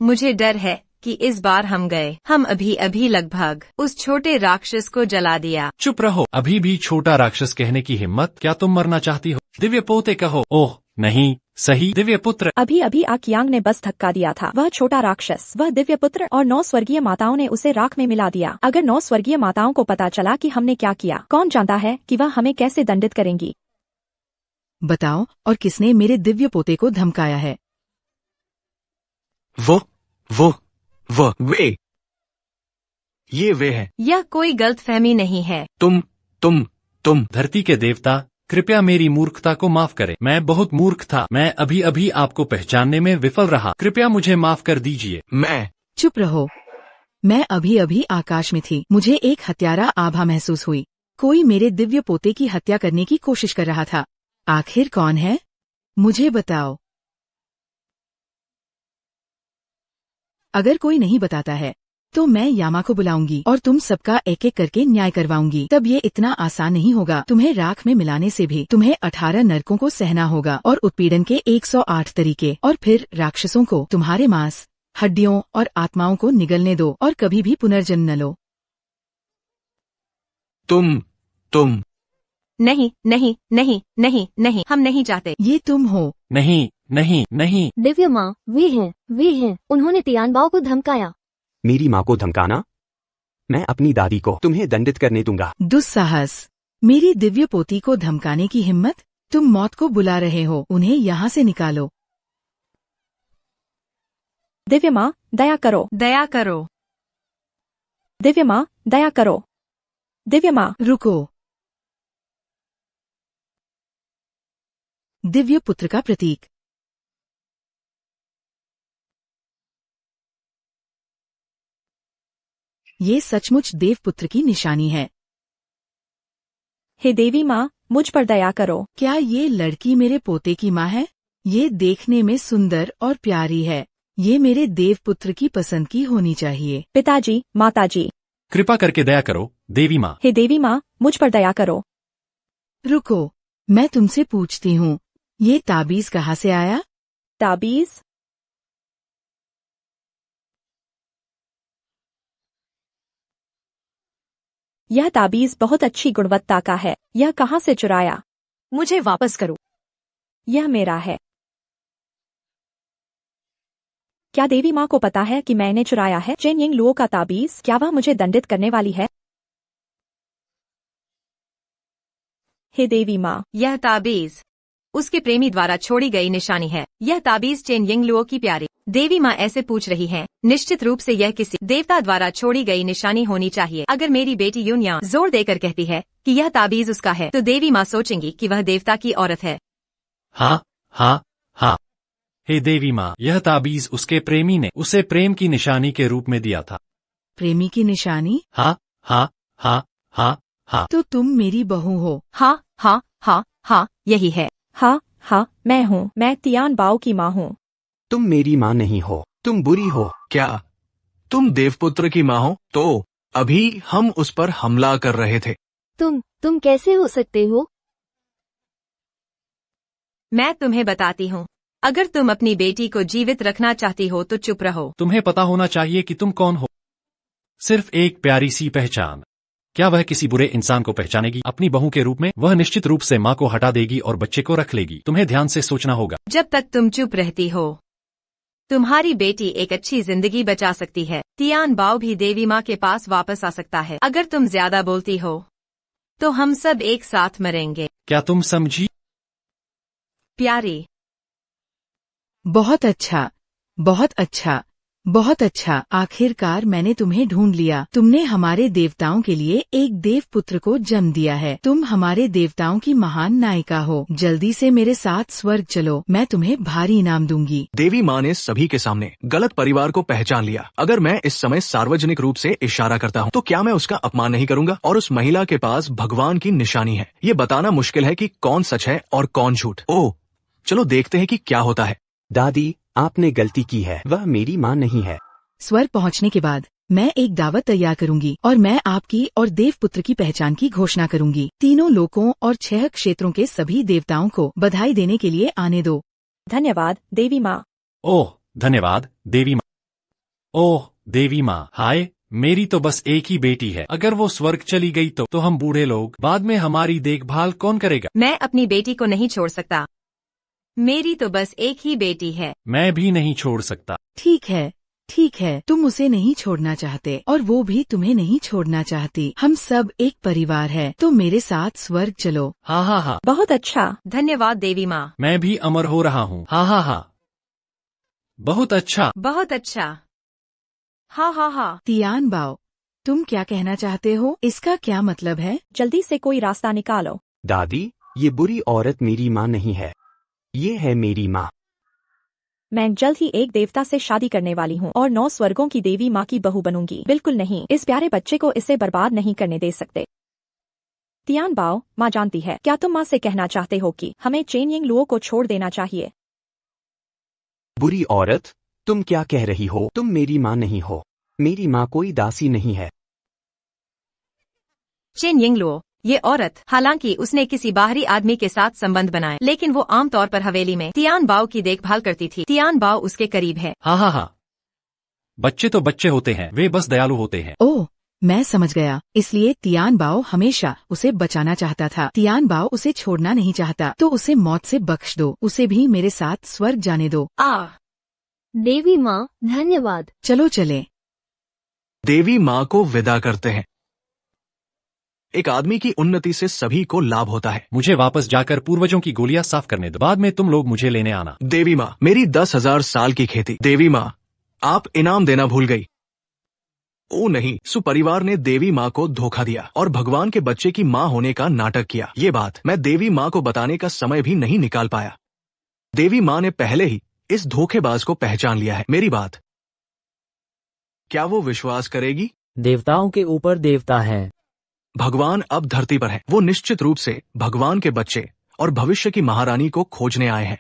मुझे डर है कि इस बार हम गए। हम अभी अभी लगभग उस छोटे राक्षस को जला दिया। चुप रहो। अभी भी छोटा राक्षस कहने की हिम्मत? क्या तुम मरना चाहती हो? दिव्य पोते कहो। ओह नहीं, सही दिव्य पुत्र। अभी अभी आकियांग ने बस धक्का दिया था। वह छोटा राक्षस, वह दिव्य पुत्र और 9 स्वर्गीय माताओं ने उसे राख में मिला दिया। अगर 9 स्वर्गीय माताओं को पता चला कि हमने क्या किया, कौन जानता है कि वह हमें कैसे दंडित करेंगी। बताओ, और किसने मेरे दिव्य पोते को धमकाया है? वो वे। ये वे हैं। यह कोई गलतफहमी नहीं है। तुम। धरती के देवता, कृपया मेरी मूर्खता को माफ करें। मैं बहुत मूर्ख था। मैं अभी अभी आपको पहचानने में विफल रहा। कृपया मुझे माफ कर दीजिए। मैं। चुप रहो। मैं अभी अभी आकाश में थी। मुझे एक हत्यारा आभा महसूस हुई। कोई मेरे दिव्य पोते की हत्या करने की कोशिश कर रहा था। आखिर कौन है? मुझे बताओ। अगर कोई नहीं बताता है तो मैं यामा को बुलाऊंगी और तुम सबका एक एक करके न्याय करवाऊंगी। तब ये इतना आसान नहीं होगा। तुम्हें राख में मिलाने से भी तुम्हें 18 नरकों को सहना होगा और उत्पीड़न के 108 तरीके। और फिर राक्षसों को तुम्हारे मांस, हड्डियों और आत्माओं को निगलने दो और कभी भी पुनर्जन्म न लो। तुम। नहीं, हम नहीं चाहते। ये तुम हो। नहीं। दिव्य माँ, वे हैं। उन्होंने तियान बाओ को धमकाया। मेरी माँ को धमकाना? मैं अपनी दादी को तुम्हें दंडित करने दूंगा। दुस्साहस। मेरी दिव्य पोती को धमकाने की हिम्मत? तुम मौत को बुला रहे हो। उन्हें यहाँ से निकालो। दिव्य माँ, दया करो। दया करो। दिव्य माँ, दया करो। दिव्य माँ, रुको। दिव्य पुत्र का प्रतीक। ये सचमुच देवपुत्र की निशानी है। हे देवी माँ, मुझ पर दया करो। क्या ये लड़की मेरे पोते की माँ है? ये देखने में सुंदर और प्यारी है। ये मेरे देवपुत्र की पसंद की होनी चाहिए। पिताजी, माताजी, कृपा करके दया करो। देवी माँ। हे देवी माँ, मुझ पर दया करो। रुको, मैं तुमसे पूछती हूँ, ये ताबीज कहाँ से आया? ताबीज? यह ताबीज बहुत अच्छी गुणवत्ता का है। यह कहाँ से चुराया? मुझे वापस करो। यह मेरा है। क्या देवी माँ को पता है कि मैंने चुराया है चेन यिंग लुओ का ताबीज? क्या वह मुझे दंडित करने वाली है? हे देवी माँ, यह ताबीज उसके प्रेमी द्वारा छोड़ी गई निशानी है। यह ताबीज चेन यिंग लुओ की प्यारी देवी माँ ऐसे पूछ रही हैं। निश्चित रूप से यह किसी देवता द्वारा छोड़ी गई निशानी होनी चाहिए। अगर मेरी बेटी यूनिया जोर देकर कहती है कि यह ताबीज उसका है, तो देवी माँ सोचेंगी कि वह देवता की औरत है। हाँ। हे देवी माँ, यह ताबीज उसके प्रेमी ने उसे प्रेम की निशानी के रूप में दिया था। प्रेमी की निशानी? हाँ। तो तुम मेरी बहू हो। हाँ, यही है। हाँ, मैं हूँ। मैं तियान बाओ की माँ हूँ। तुम मेरी माँ नहीं हो, तुम बुरी हो। क्या तुम देवपुत्र की माँ हो? तो अभी हम उस पर हमला कर रहे थे। तुम कैसे हो सकते हो? मैं तुम्हें बताती हूँ। अगर तुम अपनी बेटी को जीवित रखना चाहती हो तो चुप रहो। तुम्हें पता होना चाहिए कि तुम कौन हो। सिर्फ एक प्यारी सी पहचान। क्या वह किसी बुरे इंसान को पहचानेगी अपनी बहू के रूप में? वह निश्चित रूप से माँ को हटा देगी और बच्चे को रख लेगी। तुम्हें ध्यान से सोचना होगा। जब तक तुम चुप रहती हो, तुम्हारी बेटी एक अच्छी जिंदगी बचा सकती है। तियान बाओ भी देवी माँ के पास वापस आ सकता है। अगर तुम ज्यादा बोलती हो तो हम सब एक साथ मरेंगे। क्या तुम समझी? प्यारी। बहुत अच्छा, बहुत अच्छा। बहुत अच्छा, आखिरकार मैंने तुम्हें ढूंढ लिया। तुमने हमारे देवताओं के लिए एक देव पुत्र को जन्म दिया है। तुम हमारे देवताओं की महान नायिका हो। जल्दी से मेरे साथ स्वर्ग चलो, मैं तुम्हें भारी इनाम दूंगी। देवी माँ ने सभी के सामने गलत परिवार को पहचान लिया। अगर मैं इस समय सार्वजनिक रूप से इशारा करता हूँ तो क्या मैं उसका अपमान नहीं करूंगा? और उस महिला के पास भगवान की निशानी है। ये बताना मुश्किल है कि कौन सच है और कौन झूठ। ओह, चलो देखते हैं कि क्या होता है। दादी, आपने गलती की है, वह मेरी माँ नहीं है। स्वर्ग पहुंचने के बाद मैं एक दावत तैयार करूंगी और मैं आपकी और देवपुत्र की पहचान की घोषणा करूंगी। तीनों लोकों और 6 क्षेत्रों के सभी देवताओं को बधाई देने के लिए आने दो। धन्यवाद देवी माँ। ओह धन्यवाद देवी माँ। ओह देवी माँ, हाय, मेरी तो बस एक ही बेटी है। अगर वो स्वर्ग चली गई तो हम बूढ़े लोग बाद में हमारी देखभाल कौन करेगा? मैं अपनी बेटी को नहीं छोड़ सकता। मेरी तो बस एक ही बेटी है। मैं भी नहीं छोड़ सकता। ठीक है, तुम उसे नहीं छोड़ना चाहते और वो भी तुम्हें नहीं छोड़ना चाहती। हम सब एक परिवार है, तो मेरे साथ स्वर्ग चलो। हाँ हाँ हाँ, बहुत अच्छा। धन्यवाद देवी माँ। मैं भी अमर हो रहा हूँ। हाँ हाँ हाँ, बहुत अच्छा। बहुत अच्छा। हाँ हाँ हाँ। तियान बाओ, तुम क्या कहना चाहते हो? इसका क्या मतलब है? जल्दी से कोई रास्ता निकालो। दादी, ये बुरी औरत मेरी माँ नहीं है, ये है मेरी माँ। मैं जल्द ही एक देवता से शादी करने वाली हूँ और 9 स्वर्गों की देवी माँ की बहू बनूंगी। बिल्कुल नहीं, इस प्यारे बच्चे को इससे बर्बाद नहीं करने दे सकते। तियान बाओ, माँ जानती है। क्या तुम माँ से कहना चाहते हो कि हमें चेन यिंग लुओ को छोड़ देना चाहिए? बुरी औरत, तुम क्या कह रही हो? तुम मेरी माँ नहीं हो। मेरी माँ कोई दासी नहीं है। चेन यिंग लुओ, ये औरत, हालांकि उसने किसी बाहरी आदमी के साथ संबंध बनाए, लेकिन वो आमतौर पर हवेली में तियान बाओ की देखभाल करती थी। तियान बाओ उसके करीब है। हाँ हाँ हाँ, बच्चे तो बच्चे होते हैं, वे बस दयालु होते हैं। ओह, मैं समझ गया। इसलिए तियान बाओ हमेशा उसे बचाना चाहता था। तियान बाओ उसे छोड़ना नहीं चाहता, तो उसे मौत से बख्श दो। उसे भी मेरे साथ स्वर्ग जाने दो। देवी माँ, धन्यवाद। चलो चले। देवी माँ को विदा करते हैं। एक आदमी की उन्नति से सभी को लाभ होता है। मुझे वापस जाकर पूर्वजों की गोलियां साफ करने दो, बाद में तुम लोग मुझे लेने आना। देवी माँ, मेरी 10,000 साल की खेती। देवी माँ, आप इनाम देना भूल गई। ओ नहीं, सुपरिवार ने देवी माँ को धोखा दिया और भगवान के बच्चे की माँ होने का नाटक किया। ये बात मैं देवी माँ को बताने का समय भी नहीं निकाल पाया। देवी माँ ने पहले ही इस धोखेबाज को पहचान लिया है। मेरी बात क्या वो विश्वास करेगी? देवताओं के ऊपर देवता हैं। भगवान अब धरती पर है। वो निश्चित रूप से भगवान के बच्चे और भविष्य की महारानी को खोजने आए हैं।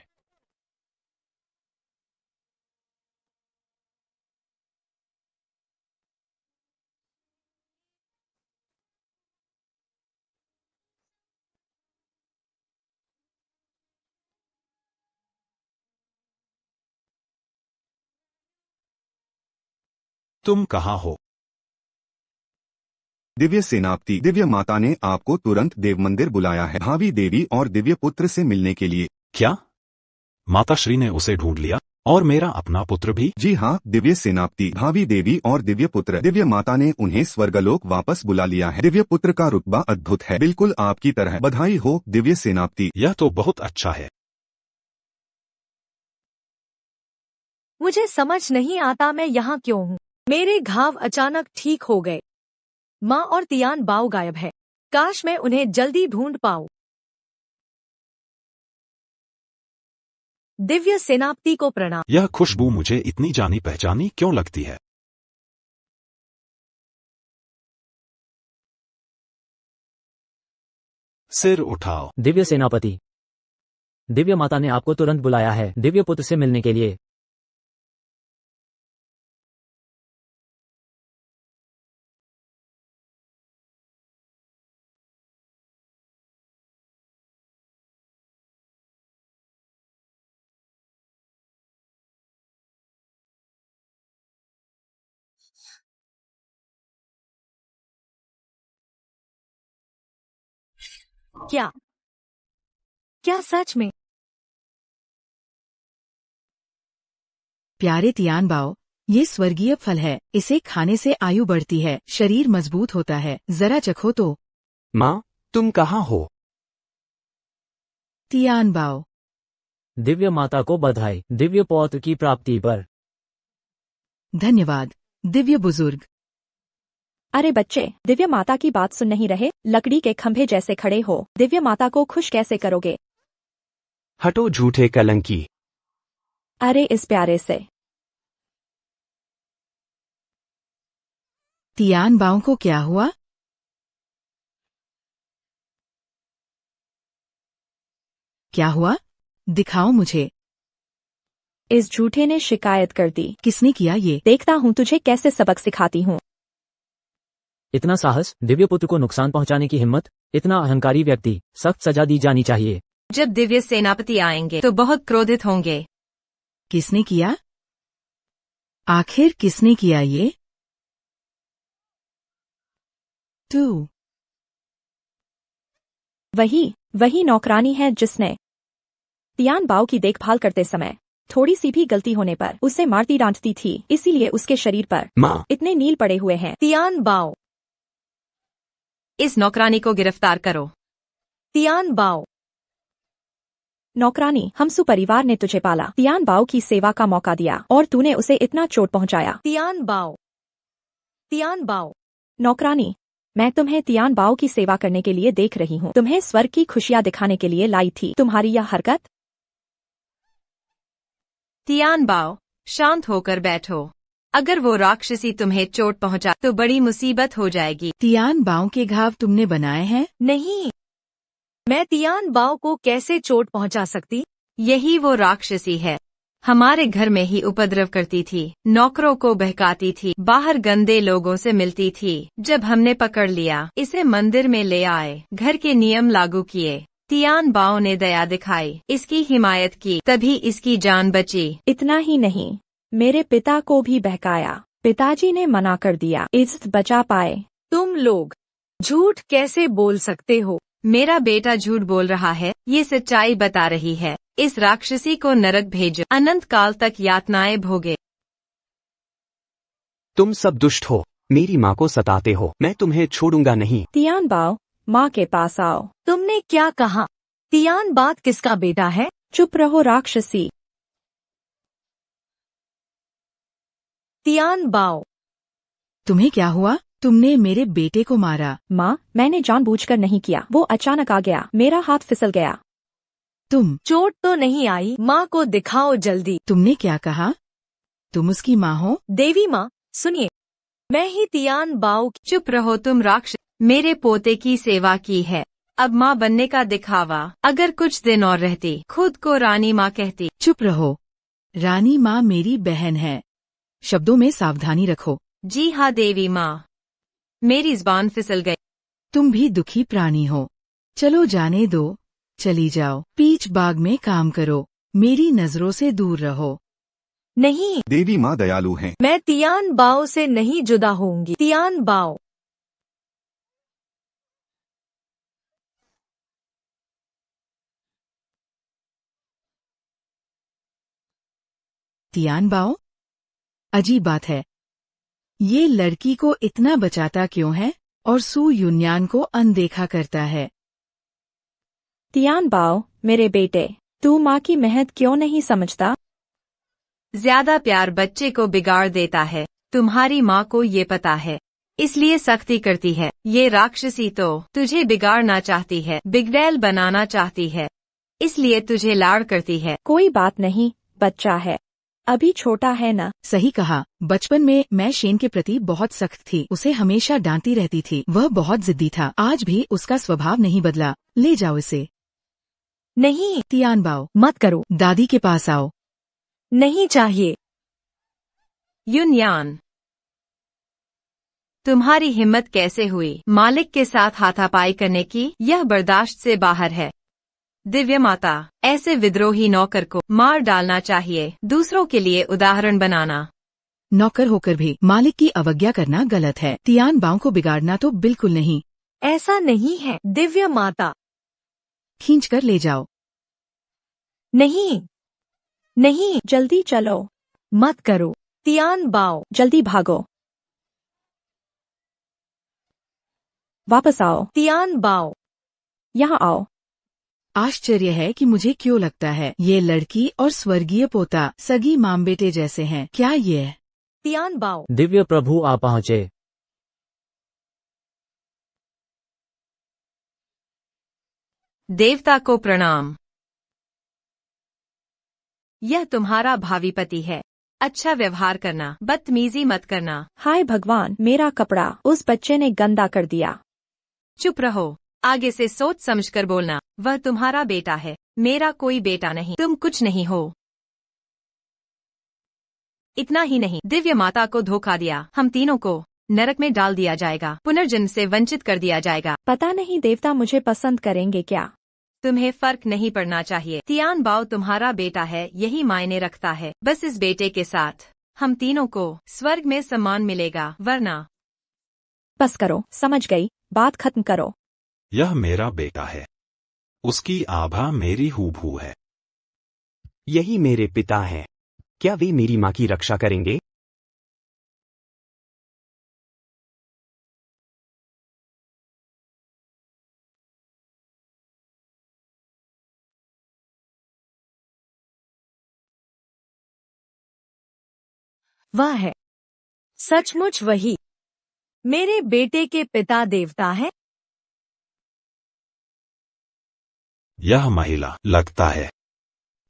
तुम कहाँ हो? दिव्य सेनापति, दिव्य माता ने आपको तुरंत देव मंदिर बुलाया है, भावी देवी और दिव्य पुत्र से मिलने के लिए। क्या माता श्री ने उसे ढूंढ लिया और मेरा अपना पुत्र भी? जी हाँ दिव्य सेनापति, भावी देवी और दिव्य पुत्र, दिव्य माता ने उन्हें स्वर्गलोक वापस बुला लिया है। दिव्य पुत्र का रुतबा अद्भुत है, बिल्कुल आपकी तरह। बधाई हो दिव्य सेनापति। यह तो बहुत अच्छा है। मुझे समझ नहीं आता मैं यहाँ क्यों हूँ। मेरे घाव अचानक ठीक हो गए। माँ और तियान बाओ गायब है। काश मैं उन्हें जल्दी ढूंढ पाऊं। दिव्य सेनापति को प्रणाम। यह खुशबू मुझे इतनी जानी पहचानी क्यों लगती है? सिर उठाओ। दिव्य सेनापति, दिव्य माता ने आपको तुरंत बुलाया है दिव्य पुत्र से मिलने के लिए। क्या क्या सच में? प्यारे तियान बाओ, ये स्वर्गीय फल है। इसे खाने से आयु बढ़ती है, शरीर मजबूत होता है। जरा चखो तो। माँ, तुम कहाँ हो? तियान बाओ, दिव्य माता को बधाई दिव्य पौत्र की प्राप्ति पर। धन्यवाद दिव्य बुजुर्ग। अरे बच्चे, दिव्य माता की बात सुन नहीं रहे, लकड़ी के खंभे जैसे खड़े हो। दिव्य माता को खुश कैसे करोगे? हटो झूठे कलंकी। अरे इस प्यारे से। तियान बाओ को क्या हुआ? क्या हुआ? दिखाओ मुझे। इस झूठे ने शिकायत कर दी। किसने किया ये? देखता हूँ तुझे कैसे सबक सिखाती हूँ। इतना साहस, दिव्य पुत्र को नुकसान पहुंचाने की हिम्मत, इतना अहंकारी व्यक्ति, सख्त सजा दी जानी चाहिए। जब दिव्य सेनापति आएंगे तो बहुत क्रोधित होंगे। किसने किया? आखिर किसने किया ये? तू। वही नौकरानी है जिसने तियान बाओ की देखभाल करते समय थोड़ी सी भी गलती होने पर उसे मारती डांटती थी, इसीलिए उसके शरीर पर माँ, इतने नील पड़े हुए हैं। तियान बाओ, इस नौकरानी को गिरफ्तार करो। तियान बाओ, नौकरानी, हम सुपरिवार ने तुझे पाला, तियान बाओ की सेवा का मौका दिया और तूने उसे इतना चोट पहुंचाया। तियान बाओ, तियान बाओ, नौकरानी, मैं तुम्हें तियान बाओ की सेवा करने के लिए देख रही हूँ। तुम्हें स्वर्ग की खुशियाँ दिखाने के लिए लाई थी। तुम्हारी यह हरकत। तियान बाओ, शांत होकर बैठो। अगर वो राक्षसी तुम्हें चोट पहुंचा तो बड़ी मुसीबत हो जाएगी। तियान बाओ के घाव तुमने बनाए हैं? नहीं, मैं तियान बाओ को कैसे चोट पहुंचा सकती? यही वो राक्षसी है। हमारे घर में ही उपद्रव करती थी, नौकरों को बहकाती थी, बाहर गंदे लोगों से मिलती थी। जब हमने पकड़ लिया, इसे मंदिर में ले आए, घर के नियम लागू किए। तियान बाओ ने दया दिखाई, इसकी हिमायत की, तभी इसकी जान बची। इतना ही नहीं, मेरे पिता को भी बहकाया। पिताजी ने मना कर दिया, इज्जत बचा पाए। तुम लोग झूठ कैसे बोल सकते हो? मेरा बेटा झूठ बोल रहा है, ये सच्चाई बता रही है। इस राक्षसी को नरक भेजो, अनंत काल तक यातनाएं भोगे। तुम सब दुष्ट हो, मेरी माँ को सताते हो, मैं तुम्हें छोड़ूंगा नहीं। तियान बाओ, माँ के पास आओ। तुमने क्या कहा? तियान बात किसका बेटा है? चुप रहो राक्षसी। तियान बाओ, तुम्हें क्या हुआ? तुमने मेरे बेटे को मारा। माँ, मैंने जानबूझकर नहीं किया, वो अचानक आ गया, मेरा हाथ फिसल गया। तुम। चोट तो नहीं आई? माँ को दिखाओ जल्दी। तुमने क्या कहा? तुम उसकी माँ हो? देवी माँ, सुनिए, मैं ही तियान बाओ। चुप रहो तुम राक्षस, मेरे पोते की सेवा की है, अब माँ बनने का दिखावा। अगर कुछ दिन और रहती, खुद को रानी माँ कहती। चुप रहो, रानी माँ मेरी बहन है, शब्दों में सावधानी रखो। जी हाँ देवी माँ, मेरी ज़बान फिसल गई। तुम भी दुखी प्राणी हो, चलो जाने दो, चली जाओ, पीच बाग में काम करो, मेरी नजरों से दूर रहो। नहीं, देवी माँ दयालु हैं। मैं तियान बाओ से नहीं जुदा होंगी। तियान बाओ, तियान बाओ, अजीब बात है, ये लड़की को इतना बचाता क्यों है और सू युन्यान को अनदेखा करता है? तियान बाओ, मेरे बेटे, तू माँ की मेहनत क्यों नहीं समझता? ज्यादा प्यार बच्चे को बिगाड़ देता है। तुम्हारी माँ को ये पता है, इसलिए सख्ती करती है। ये राक्षसी तो तुझे बिगाड़ना चाहती है, बिगड़ैल बनाना चाहती है, इसलिए तुझे लाड़ करती है। कोई बात नहीं, बच्चा है, अभी छोटा है ना। सही कहा, बचपन में मैं शेन के प्रति बहुत सख्त थी, उसे हमेशा डांटती रहती थी, वह बहुत जिद्दी था, आज भी उसका स्वभाव नहीं बदला। ले जाओ इसे। नहीं, तियान बाओ, मत करो। दादी के पास आओ। नहीं चाहिए। युनयान, तुम्हारी हिम्मत कैसे हुई मालिक के साथ हाथापाई करने की? यह बर्दाश्त से बाहर है। दिव्य माता, ऐसे विद्रोही नौकर को मार डालना चाहिए, दूसरों के लिए उदाहरण बनाना। नौकर होकर भी मालिक की अवज्ञा करना गलत है। तियान बाओ को बिगाड़ना तो बिल्कुल नहीं। ऐसा नहीं है दिव्य माता। खींच कर ले जाओ। नहीं, नहीं, जल्दी चलो। मत करो। तियान बाओ, जल्दी भागो, वापस आओ। तियान बाओ, यहाँ आओ। आश्चर्य है कि मुझे क्यों लगता है ये लड़की और स्वर्गीय पोता सगी माम बेटे जैसे हैं। क्या ये तियान बाओ। दिव्य प्रभु आ पहुँचे। देवता को प्रणाम। यह तुम्हारा भावी पति है। अच्छा व्यवहार करना, बदतमीजी मत करना। हाय भगवान, मेरा कपड़ा उस बच्चे ने गंदा कर दिया। चुप रहो, आगे से सोच समझकर बोलना। वह तुम्हारा बेटा है, मेरा कोई बेटा नहीं। तुम कुछ नहीं हो। इतना ही नहीं, दिव्य माता को धोखा दिया। हम तीनों को नरक में डाल दिया जाएगा, पुनर्जन्म से वंचित कर दिया जाएगा। पता नहीं देवता मुझे पसंद करेंगे क्या। तुम्हें फर्क नहीं पड़ना चाहिए। तियान बाओ तुम्हारा बेटा है, यही मायने रखता है। बस इस बेटे के साथ हम तीनों को स्वर्ग में सम्मान मिलेगा, वरना। बस करो, समझ गई, बात खत्म करो। यह मेरा बेटा है। उसकी आभा मेरी हूबहू है। यही मेरे पिता हैं। क्या वे मेरी माँ की रक्षा करेंगे? वह है सचमुच वही मेरे बेटे के पिता देवता है। यह महिला लगता है।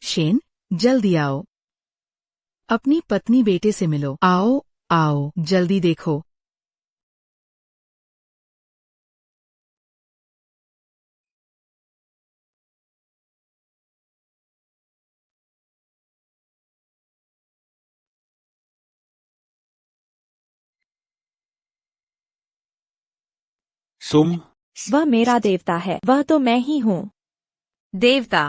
शेन, जल्दी आओ। अपनी पत्नी बेटे से मिलो। आओ आओ, जल्दी देखो। सुम, वह मेरा देवता है, वह तो मैं ही हूँ। देवता,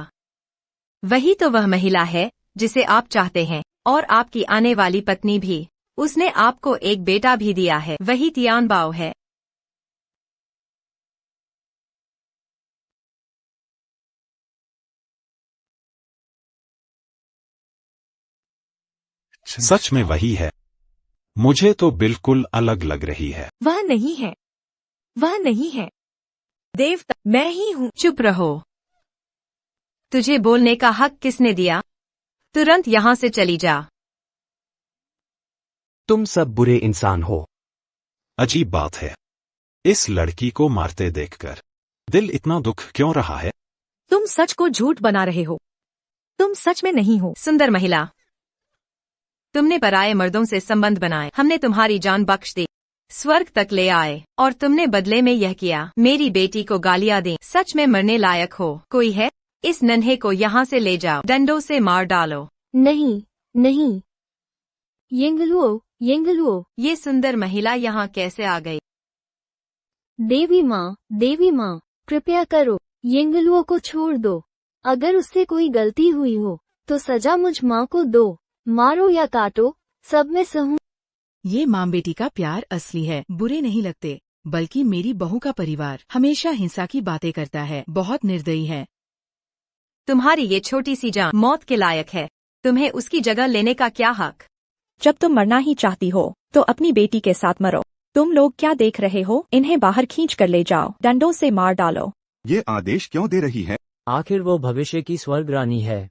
वही तो वह महिला है जिसे आप चाहते हैं, और आपकी आने वाली पत्नी भी। उसने आपको एक बेटा भी दिया है, वही तियान बाओ है। सच में वही है। मुझे तो बिल्कुल अलग लग रही है। वह नहीं है, वह नहीं है। देवता मैं ही हूँ। चुप रहो। तुझे बोलने का हक किसने दिया? तुरंत यहाँ से चली जा। तुम सब बुरे इंसान हो। अजीब बात है, इस लड़की को मारते देखकर दिल इतना दुख क्यों रहा है? तुम सच को झूठ बना रहे हो। तुम सच में नहीं हो। सुंदर महिला, तुमने पराये मर्दों से संबंध बनाए, हमने तुम्हारी जान बख्श दी, स्वर्ग तक ले आए, और तुमने बदले में यह किया, मेरी बेटी को गालियां दी। सच में मरने लायक हो। कोई है? इस नन्हे को यहाँ से ले जाओ, डंडों से मार डालो। नहीं नहीं, येंगलुओ येंगलुओ। ये सुंदर महिला यहाँ कैसे आ गई? देवी माँ, कृपया करो, येंगलुओ को छोड़ दो। अगर उससे कोई गलती हुई हो तो सजा मुझ माँ को दो। मारो या काटो, सब में सहूं। ये माँ बेटी का प्यार असली है, बुरे नहीं लगते। बल्कि मेरी बहू का परिवार हमेशा हिंसा की बातें करता है, बहुत निर्दयी है। तुम्हारी ये छोटी सी जान मौत के लायक है। तुम्हें उसकी जगह लेने का क्या हक? जब तुम मरना ही चाहती हो तो अपनी बेटी के साथ मरो। तुम लोग क्या देख रहे हो? इन्हें बाहर खींच कर ले जाओ, डंडों से मार डालो। ये आदेश क्यों दे रही है? आखिर वो भविष्य की स्वर्ग रानी है।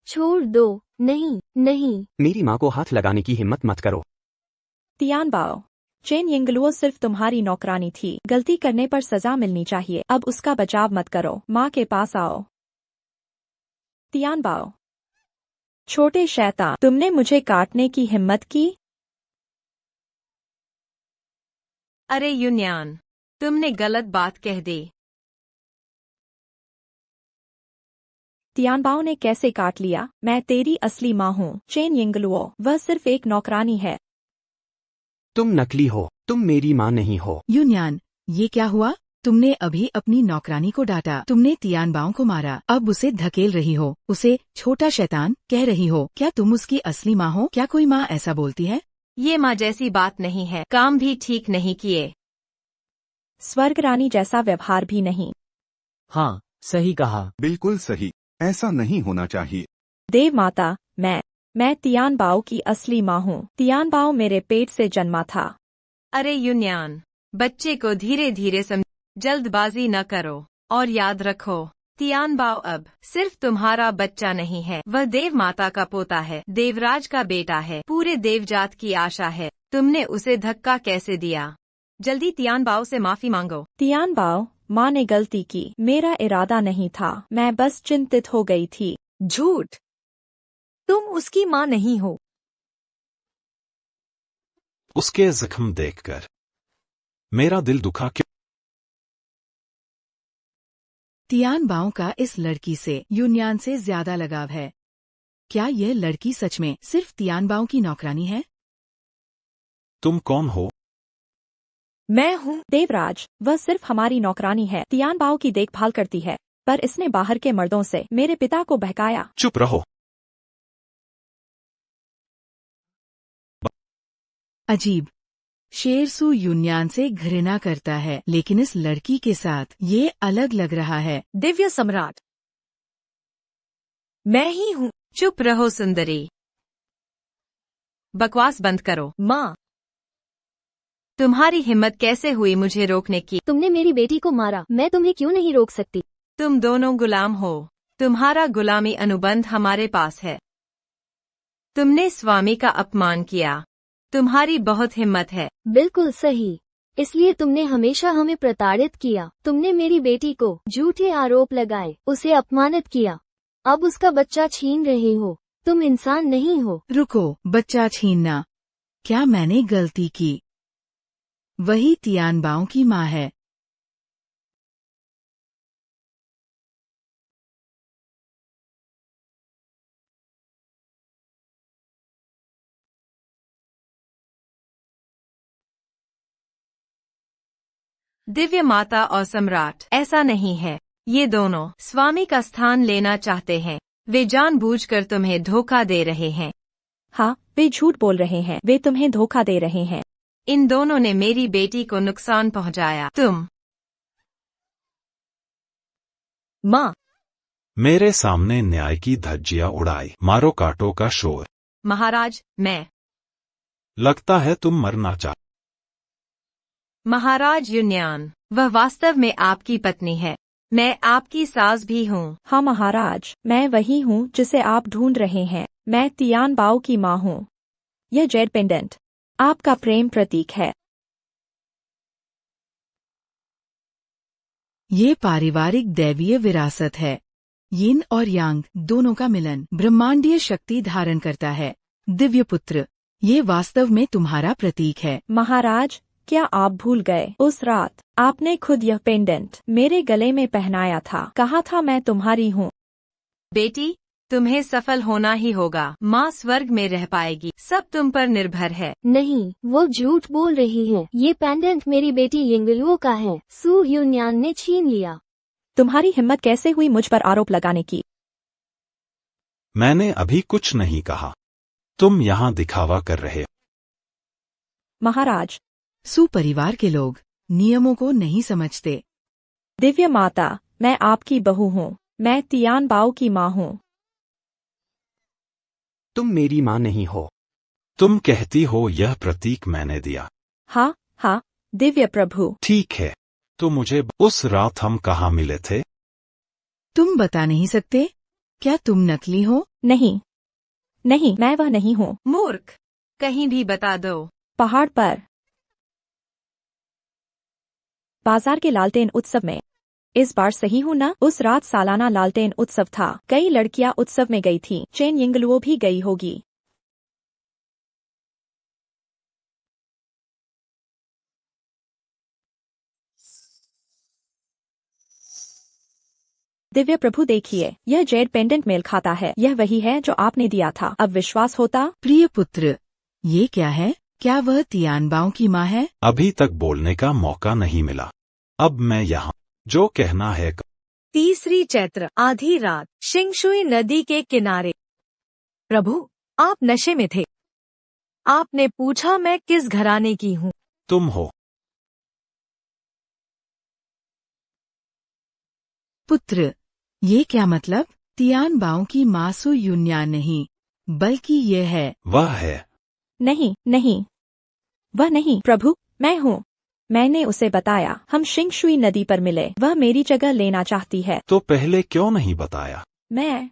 छोड़ दो। नहीं नहीं। मेरी माँ को हाथ लगाने की हिम्मत मत करो। तियान बाओ, चेन येंगलुओ सिर्फ तुम्हारी नौकरानी थी। गलती करने पर सजा मिलनी चाहिए। अब उसका बचाव मत करो, माँ के पास आओ। तियान बाओ, छोटे शैतान, तुमने मुझे काटने की हिम्मत की? अरे यून्यान, तुमने गलत बात कह दी। तियानबाओ ने कैसे काट लिया? मैं तेरी असली माँ हूँ, चेन येंगलुओ। वह सिर्फ एक नौकरानी है। तुम नकली हो, तुम मेरी माँ नहीं हो। यून्यान, ये क्या हुआ? तुमने अभी अपनी नौकरानी को डांटा, तुमने तियानबाओ को मारा, अब उसे धकेल रही हो, उसे छोटा शैतान कह रही हो। क्या तुम उसकी असली माँ हो? क्या कोई माँ ऐसा बोलती है? ये माँ जैसी बात नहीं है, काम भी ठीक नहीं किए। स्वर्ग रानी जैसा व्यवहार भी नहीं। हाँ, सही कहा। बिल्कुल सही, ऐसा नहीं होना चाहिए। देव माता, मैं तियानबाओ की असली माँ हूँ। तियानबाओ मेरे पेट से जन्मा था। अरे यून्यान, बच्चे को धीरे धीरे समझ, जल्दबाजी न करो, और याद रखो, तियान बाओ अब सिर्फ तुम्हारा बच्चा नहीं है, वह देव माता का पोता है, देवराज का बेटा है, पूरे देवजात की आशा है। तुमने उसे धक्का कैसे दिया? जल्दी तियान बाओ से माफी मांगो। तियान बाओ, माँ ने गलती की, मेरा इरादा नहीं था, मैं बस चिंतित हो गई थी। झूठ, तुम उसकी माँ नहीं हो। उसके जख्म देखकर मेरा दिल दुखा क्यों? तियान बाओ का इस लड़की से युन्यान से ज्यादा लगाव है। क्या यह लड़की सच में सिर्फ तियान बाओ की नौकरानी है? तुम कौन हो? मैं हूँ देवराज, वह सिर्फ हमारी नौकरानी है, तियान बाओ की देखभाल करती है, पर इसने बाहर के मर्दों से मेरे पिता को बहकाया। चुप रहो। अजीब, शेरसू युन्यान से घृणा करता है, लेकिन इस लड़की के साथ ये अलग लग रहा है। दिव्य सम्राट, मैं ही हूँ। चुप रहो सुंदरी, बकवास बंद करो। माँ, तुम्हारी हिम्मत कैसे हुई मुझे रोकने की? तुमने मेरी बेटी को मारा, मैं तुम्हें क्यों नहीं रोक सकती? तुम दोनों गुलाम हो, तुम्हारा गुलामी अनुबंध हमारे पास है। तुमने स्वामी का अपमान किया, तुम्हारी बहुत हिम्मत है। बिल्कुल सही, इसलिए तुमने हमेशा हमें प्रताड़ित किया। तुमने मेरी बेटी को झूठे आरोप लगाए, उसे अपमानित किया, अब उसका बच्चा छीन रहे हो। तुम इंसान नहीं हो। रुको, बच्चा छीनना? क्या मैंने गलती की? वही तियान बाओ की माँ है। दिव्य माता और सम्राट, ऐसा नहीं है। ये दोनों स्वामी का स्थान लेना चाहते हैं। वे जानबूझकर तुम्हें धोखा दे रहे हैं। हाँ, वे झूठ बोल रहे हैं, वे तुम्हें धोखा दे रहे हैं। इन दोनों ने मेरी बेटी को नुकसान पहुंचाया। तुम माँ, मेरे सामने न्याय की धज्जियां उड़ाई, मारो काटो का शोर। महाराज, मैं लगता है तुम मरना चाह। महाराज युन्यान, वह वास्तव में आपकी पत्नी है। मैं आपकी सास भी हूँ। हाँ महाराज, मैं वही हूँ जिसे आप ढूंढ रहे हैं। मैं तियान बाओ की माँ हूँ। यह जेड पेंडेंट आपका प्रेम प्रतीक है। ये पारिवारिक दैवीय विरासत है। यिन और यांग दोनों का मिलन ब्रह्मांडीय शक्ति धारण करता है। दिव्य पुत्र, ये वास्तव में तुम्हारा प्रतीक है। महाराज, क्या आप भूल गए? उस रात आपने खुद यह पेंडेंट मेरे गले में पहनाया था, कहा था मैं तुम्हारी हूँ। बेटी, तुम्हें सफल होना ही होगा। माँ स्वर्ग में रह पाएगी, सब तुम पर निर्भर है। नहीं, वो झूठ बोल रही है। ये पेंडेंट मेरी बेटी यिंगलुओ का है, सू युन्यान ने छीन लिया। तुम्हारी हिम्मत कैसे हुई मुझ पर आरोप लगाने की? मैंने अभी कुछ नहीं कहा, तुम यहाँ दिखावा कर रहे हो। महाराज, सुपरिवार के लोग नियमों को नहीं समझते। दिव्य माता, मैं आपकी बहू हूँ, मैं तियान बाओ की माँ हूँ। तुम मेरी माँ नहीं हो। तुम कहती हो यह प्रतीक मैंने दिया। हाँ हाँ, दिव्य प्रभु। ठीक है, तो मुझे उस रात हम कहाँ मिले थे? तुम बता नहीं सकते? क्या तुम नकली हो? नहीं नहीं, मैं वह नहीं हूँ। मूर्ख, कहीं भी बता दो। पहाड़ पर, बाजार के लालटेन उत्सव में। इस बार सही हूँ ना? उस रात सालाना लालटेन उत्सव था, कई लड़कियां उत्सव में गई थीं। चेन यिंगलुओ भी गई होगी। दिव्य प्रभु देखिए, यह जेड पेंडेंट मेल खाता है। यह वही है जो आपने दिया था। अब विश्वास होता? प्रिय पुत्र, ये क्या है? क्या वह तियान बाओ की माँ है? अभी तक बोलने का मौका नहीं मिला, अब मैं यहाँ जो कहना है। 3 चैत्र, आधी रात, शिंगशुई नदी के किनारे। प्रभु, आप नशे में थे। आपने पूछा मैं किस घराने की हूँ। तुम हो। पुत्र, ये क्या मतलब? तियान बाओ की माँ सू युन्यान नहीं, बल्कि ये है। वह है। नहीं नहीं, वह नहीं प्रभु, मैं हूँ। मैंने उसे बताया हम शिंगशुई नदी पर मिले। वह मेरी जगह लेना चाहती है। तो पहले क्यों नहीं बताया? मैं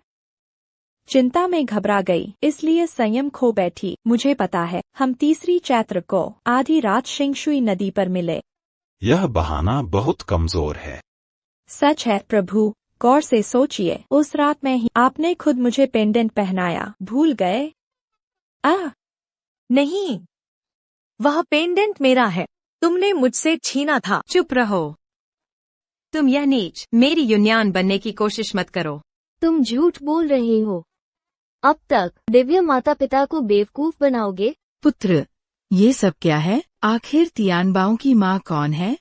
चिंता में घबरा गई, इसलिए संयम खो बैठी। मुझे पता है हम तीसरी चैत्र को आधी रात शिंगशुई नदी पर मिले। यह बहाना बहुत कमजोर है। सच है प्रभु, गौर से सोचिए। उस रात में ही आपने खुद मुझे पेंडेंट पहनाया। भूल गए? नहीं, वह पेंडेंट मेरा है, तुमने मुझसे छीना था। चुप रहो। तुम यह नीच मेरी यूनियन बनने की कोशिश मत करो। तुम झूठ बोल रहे हो। अब तक दिव्य माता पिता को बेवकूफ बनाओगे? पुत्र, ये सब क्या है? आखिर तियानबाओ की माँ कौन है?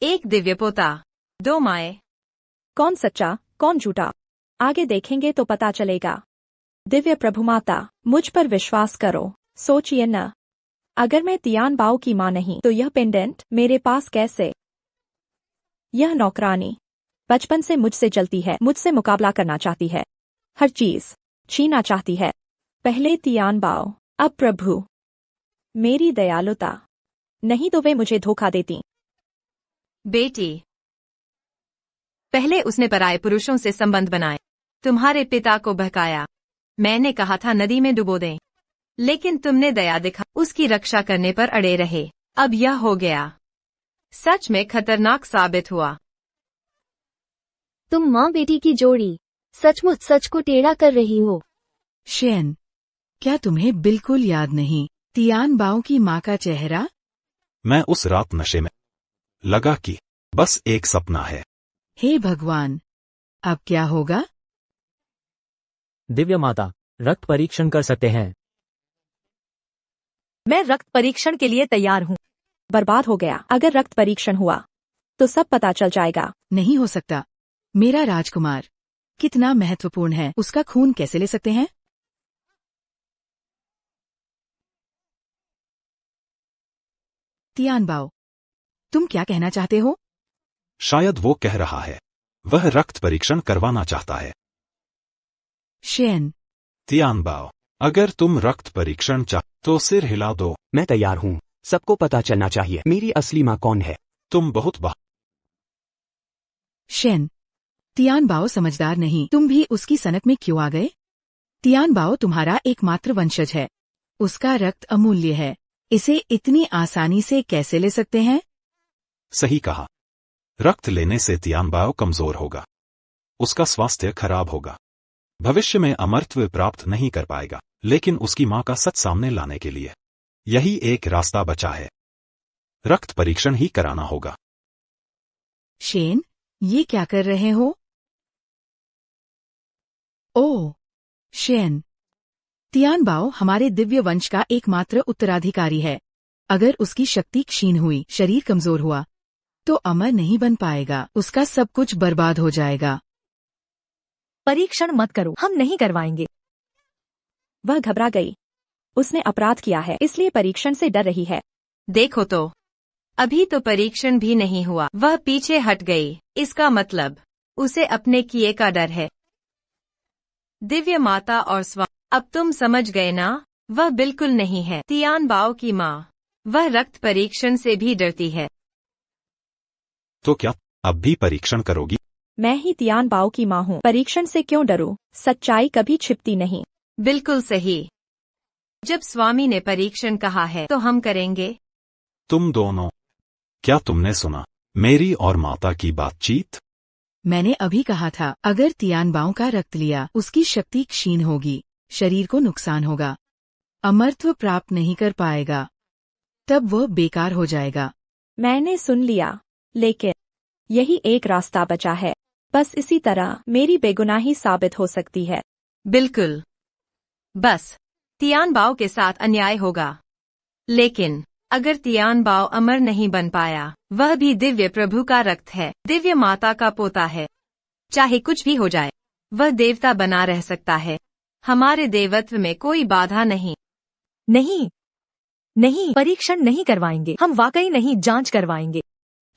एक दिव्य पोता, 2 माएँ। कौन सच्चा कौन झूठा, आगे देखेंगे तो पता चलेगा। दिव्य प्रभु माता, मुझ पर विश्वास करो। सोचिए न, अगर मैं तियानबाओ की माँ नहीं तो यह पेंडेंट मेरे पास कैसे? यह नौकरानी बचपन से मुझसे जलती है, मुझसे मुकाबला करना चाहती है, हर चीज छीना चाहती है। पहले तियानबाओ, अब प्रभु। मेरी दयालुता, नहीं तो वे मुझे धोखा देती। बेटी, पहले उसने पराये पुरुषों से संबंध बनाए, तुम्हारे पिता को बहकाया। मैंने कहा था नदी में डुबो दें, लेकिन तुमने दया दिखा, उसकी रक्षा करने पर अड़े रहे। अब यह हो गया, सच में खतरनाक साबित हुआ। तुम माँ बेटी की जोड़ी सचमुच सच को टेढ़ा कर रही हो। शेन, क्या तुम्हें बिल्कुल याद नहीं तियानबाओ की माँ का चेहरा? मैं उस रात नशे में लगा कि बस एक सपना है। हे भगवान, अब क्या होगा? दिव्य माता, रक्त परीक्षण कर सकते हैं। मैं रक्त परीक्षण के लिए तैयार हूँ। बर्बाद हो गया। अगर रक्त परीक्षण हुआ तो सब पता चल जाएगा। नहीं हो सकता। मेरा राजकुमार कितना महत्वपूर्ण है, उसका खून कैसे ले सकते हैं? तियानबाओ, तुम क्या कहना चाहते हो? शायद वो कह रहा है वह रक्त परीक्षण करवाना चाहता है। शेन, तियानबाओ, अगर तुम रक्त परीक्षण चाह तो सिर हिला दो। मैं तैयार हूँ। सबको पता चलना चाहिए मेरी असली माँ कौन है। तुम बहुत शेन, तियानबाओ समझदार नहीं, तुम भी उसकी सनक में क्यों आ गए? तियानबाओ तुम्हारा एकमात्र वंशज है, उसका रक्त अमूल्य है, इसे इतनी आसानी से कैसे ले सकते हैं? सही कहा। रक्त लेने से तियानबाओ कमजोर होगा, उसका स्वास्थ्य खराब होगा, भविष्य में अमरत्व प्राप्त नहीं कर पाएगा। लेकिन उसकी माँ का सच सामने लाने के लिए यही एक रास्ता बचा है, रक्त परीक्षण ही कराना होगा। शेन, ये क्या कर रहे हो? ओह शेन, तियानबाओ हमारे दिव्य वंश का एकमात्र उत्तराधिकारी है। अगर उसकी शक्ति क्षीण हुई, शरीर कमजोर हुआ, तो अमर नहीं बन पाएगा, उसका सब कुछ बर्बाद हो जाएगा। परीक्षण मत करो, हम नहीं करवाएंगे। वह घबरा गई। उसने अपराध किया है, इसलिए परीक्षण से डर रही है। देखो तो, अभी तो परीक्षण भी नहीं हुआ, वह पीछे हट गई। इसका मतलब उसे अपने किए का डर है। दिव्य माता और अब तुम समझ गए ना? वह बिल्कुल नहीं है तियानबाओ की माँ, वह रक्त परीक्षण से भी डरती है। तो क्या अब भी परीक्षण करोगी? मैं ही तियानबाओ की माँ हूँ, परीक्षण से क्यों डरूं? सच्चाई कभी छिपती नहीं। बिल्कुल सही। जब स्वामी ने परीक्षण कहा है तो हम करेंगे। तुम दोनों, क्या तुमने सुना मेरी और माता की बातचीत? मैंने अभी कहा था, अगर तियानबाओ का रक्त लिया, उसकी शक्ति क्षीण होगी, शरीर को नुकसान होगा, अमरत्व प्राप्त नहीं कर पाएगा, तब वह बेकार हो जाएगा। मैंने सुन लिया, लेकिन यही एक रास्ता बचा है। बस इसी तरह मेरी बेगुनाही साबित हो सकती है। बिल्कुल, बस तियानबाओ के साथ अन्याय होगा। लेकिन अगर तियानबाओ अमर नहीं बन पाया, वह भी दिव्य प्रभु का रक्त है, दिव्य माता का पोता है। चाहे कुछ भी हो जाए, वह देवता बना रह सकता है। हमारे देवत्व में कोई बाधा नहीं। नहीं नहीं, परीक्षण नहीं करवाएंगे, हम वाकई नहीं जांच करवाएंगे।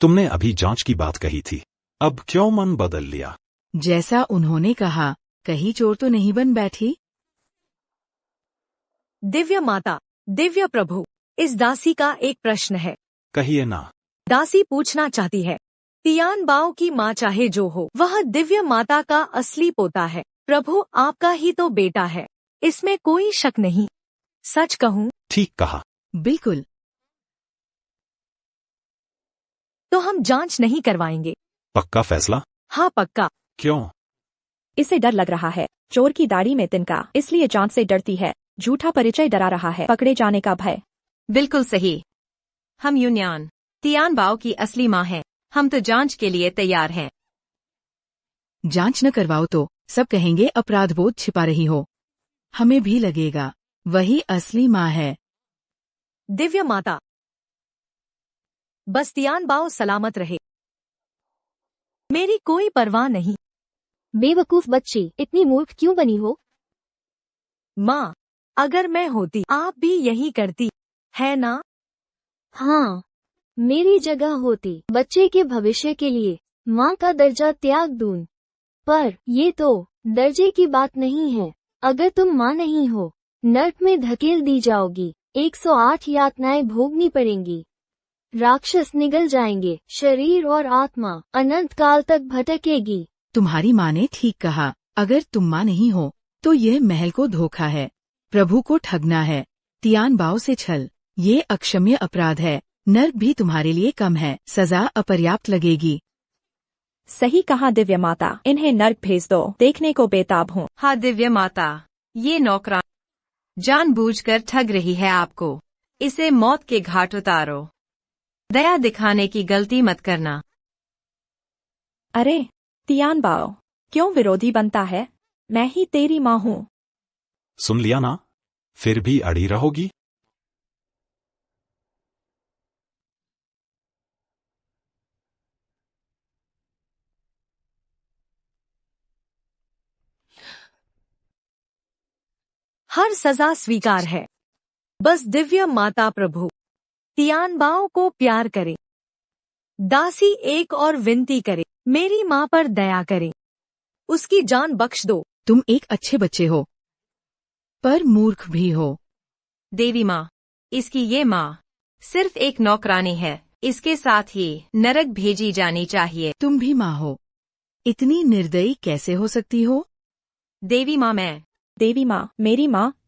तुमने अभी जांच की बात कही थी, अब क्यों मन बदल लिया? जैसा उन्होंने कहा, कहीं चोर तो नहीं बन बैठी? दिव्य माता, दिव्य प्रभु, इस दासी का एक प्रश्न है। कहिए ना। दासी पूछना चाहती है। तियान बाओ की माँ चाहे जो हो, वह दिव्य माता का असली पोता है। प्रभु आपका ही तो बेटा है, इसमें कोई शक नहीं। सच कहूँ ठीक कहा। बिल्कुल। तो हम जांच नहीं करवाएंगे। पक्का फैसला? हाँ पक्का। क्यों? इसे डर लग रहा है। चोर की दाढ़ी में तिनका, इसलिए जांच से डरती है। झूठा परिचय डरा रहा है, पकड़े जाने का भय। बिल्कुल सही। हम यूनियन तियान बाओ की असली माँ हैं। हम तो जांच के लिए तैयार हैं। जांच न करवाओ तो सब कहेंगे अपराध बोध छिपा रही हो। हमें भी लगेगा वही असली माँ है। दिव्य माता, बस तियान बाओ सलामत रहे, मेरी कोई परवाह नहीं। बेवकूफ बच्ची, इतनी मूर्ख क्यों बनी हो? माँ, अगर मैं होती आप भी यही करती, है ना? हाँ, मेरी जगह होती बच्चे के भविष्य के लिए माँ का दर्जा त्याग दूं। पर ये तो दर्जे की बात नहीं है। अगर तुम माँ नहीं हो, नर्क में धकेल दी जाओगी। 108 यातनाएं भोगनी पड़ेंगी। राक्षस निगल जाएंगे, शरीर और आत्मा अनंत काल तक भटकेगी। तुम्हारी माँ ने ठीक कहा। अगर तुम माँ नहीं हो तो यह महल को धोखा है, प्रभु को ठगना है, तियान बाओ से छल, ये अक्षम्य अपराध है। नर्क भी तुम्हारे लिए कम है, सजा अपर्याप्त लगेगी। सही कहा दिव्य माता, इन्हें नर्क भेज दो, देखने को बेताब हूँ। हाँ दिव्य माता, ये नौकरान जानबूझकर ठग रही है आपको। इसे मौत के घाट उतारो। दया दिखाने की गलती मत करना। अरे तियान बाओ, क्यों विरोधी बनता है? मैं ही तेरी माँ हूँ। सुन लिया ना? फिर भी अड़ी रहोगी? हर सजा स्वीकार है। बस दिव्य माता प्रभु तियान बाओ को प्यार करे। दासी एक और विनती करे, मेरी माँ पर दया करे, उसकी जान बख्श दो। तुम एक अच्छे बच्चे हो, पर मूर्ख भी हो। देवी माँ, इसकी ये माँ सिर्फ एक नौकरानी है, इसके साथ ही नरक भेजी जानी चाहिए। तुम भी माँ हो, इतनी निर्दयी कैसे हो सकती हो? देवी माँ, मैं देवी माँ,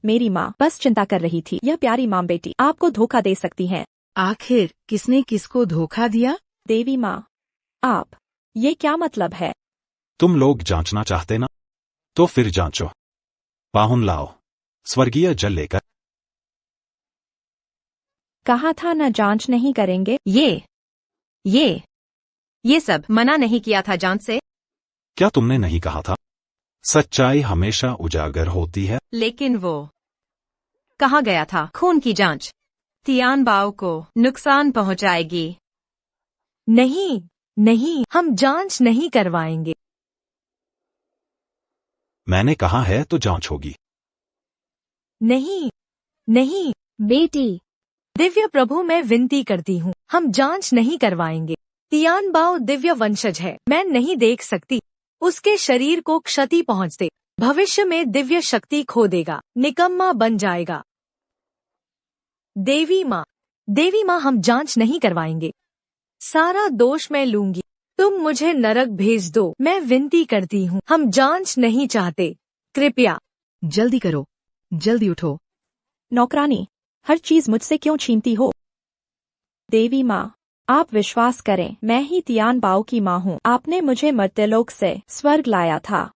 मेरी माँ बस चिंता कर रही थी। यह प्यारी माँ बेटी आपको धोखा दे सकती हैं। आखिर किसने किसको धोखा दिया? देवी माँ, आप, ये क्या मतलब है? तुम लोग जांचना चाहते ना, तो फिर जांचो। पाहुन लाओ, स्वर्गीय जल लेकर। कहा था न जांच नहीं करेंगे। ये सब मना नहीं किया था जांच से। क्या तुमने नहीं कहा था सच्चाई हमेशा उजागर होती है? लेकिन वो कहा गया था खून की जांच तियान बाओ को नुकसान पहुंचाएगी। नहीं नहीं, हम जांच नहीं करवाएंगे। मैंने कहा है तो जांच होगी। नहीं नहीं बेटी, दिव्य प्रभु, मैं विनती करती हूँ, हम जांच नहीं करवाएंगे। तियान बाओ दिव्य वंशज है, मैं नहीं देख सकती उसके शरीर को क्षति पहुँचते। भविष्य में दिव्य शक्ति खो देगा, निकम्मा बन जाएगा। देवी माँ, हम जांच नहीं करवाएंगे। सारा दोष मैं लूंगी। तुम मुझे नरक भेज दो, मैं विनती करती हूँ, हम जांच नहीं चाहते, कृपया। जल्दी करो, जल्दी उठो। नौकरानी, हर चीज मुझसे क्यों छीनती हो? देवी माँ, आप विश्वास करें, मैं ही तियान बाओ की माँ हूँ। आपने मुझे मर्त्यलोक से स्वर्ग लाया था,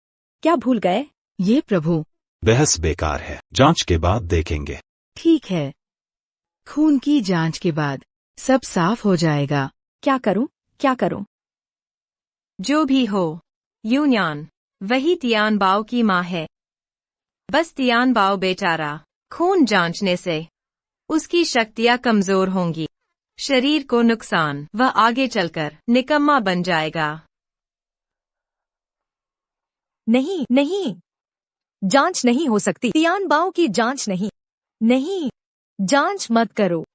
क्या भूल गए? ये प्रभु, बहस बेकार है, जांच के बाद देखेंगे। ठीक है, खून की जांच के बाद सब साफ हो जाएगा। क्या करूं? जो भी हो, यूनियन वही तियान बाओ की माँ है। बस तियान बाओ बेचारा खून जांचने से उसकी शक्तियाँ कमजोर होंगी, शरीर को नुकसान, वह आगे चलकर निकम्मा बन जाएगा। नहीं, जांच नहीं हो सकती। तियान बाओ की जांच नहीं, जांच मत करो।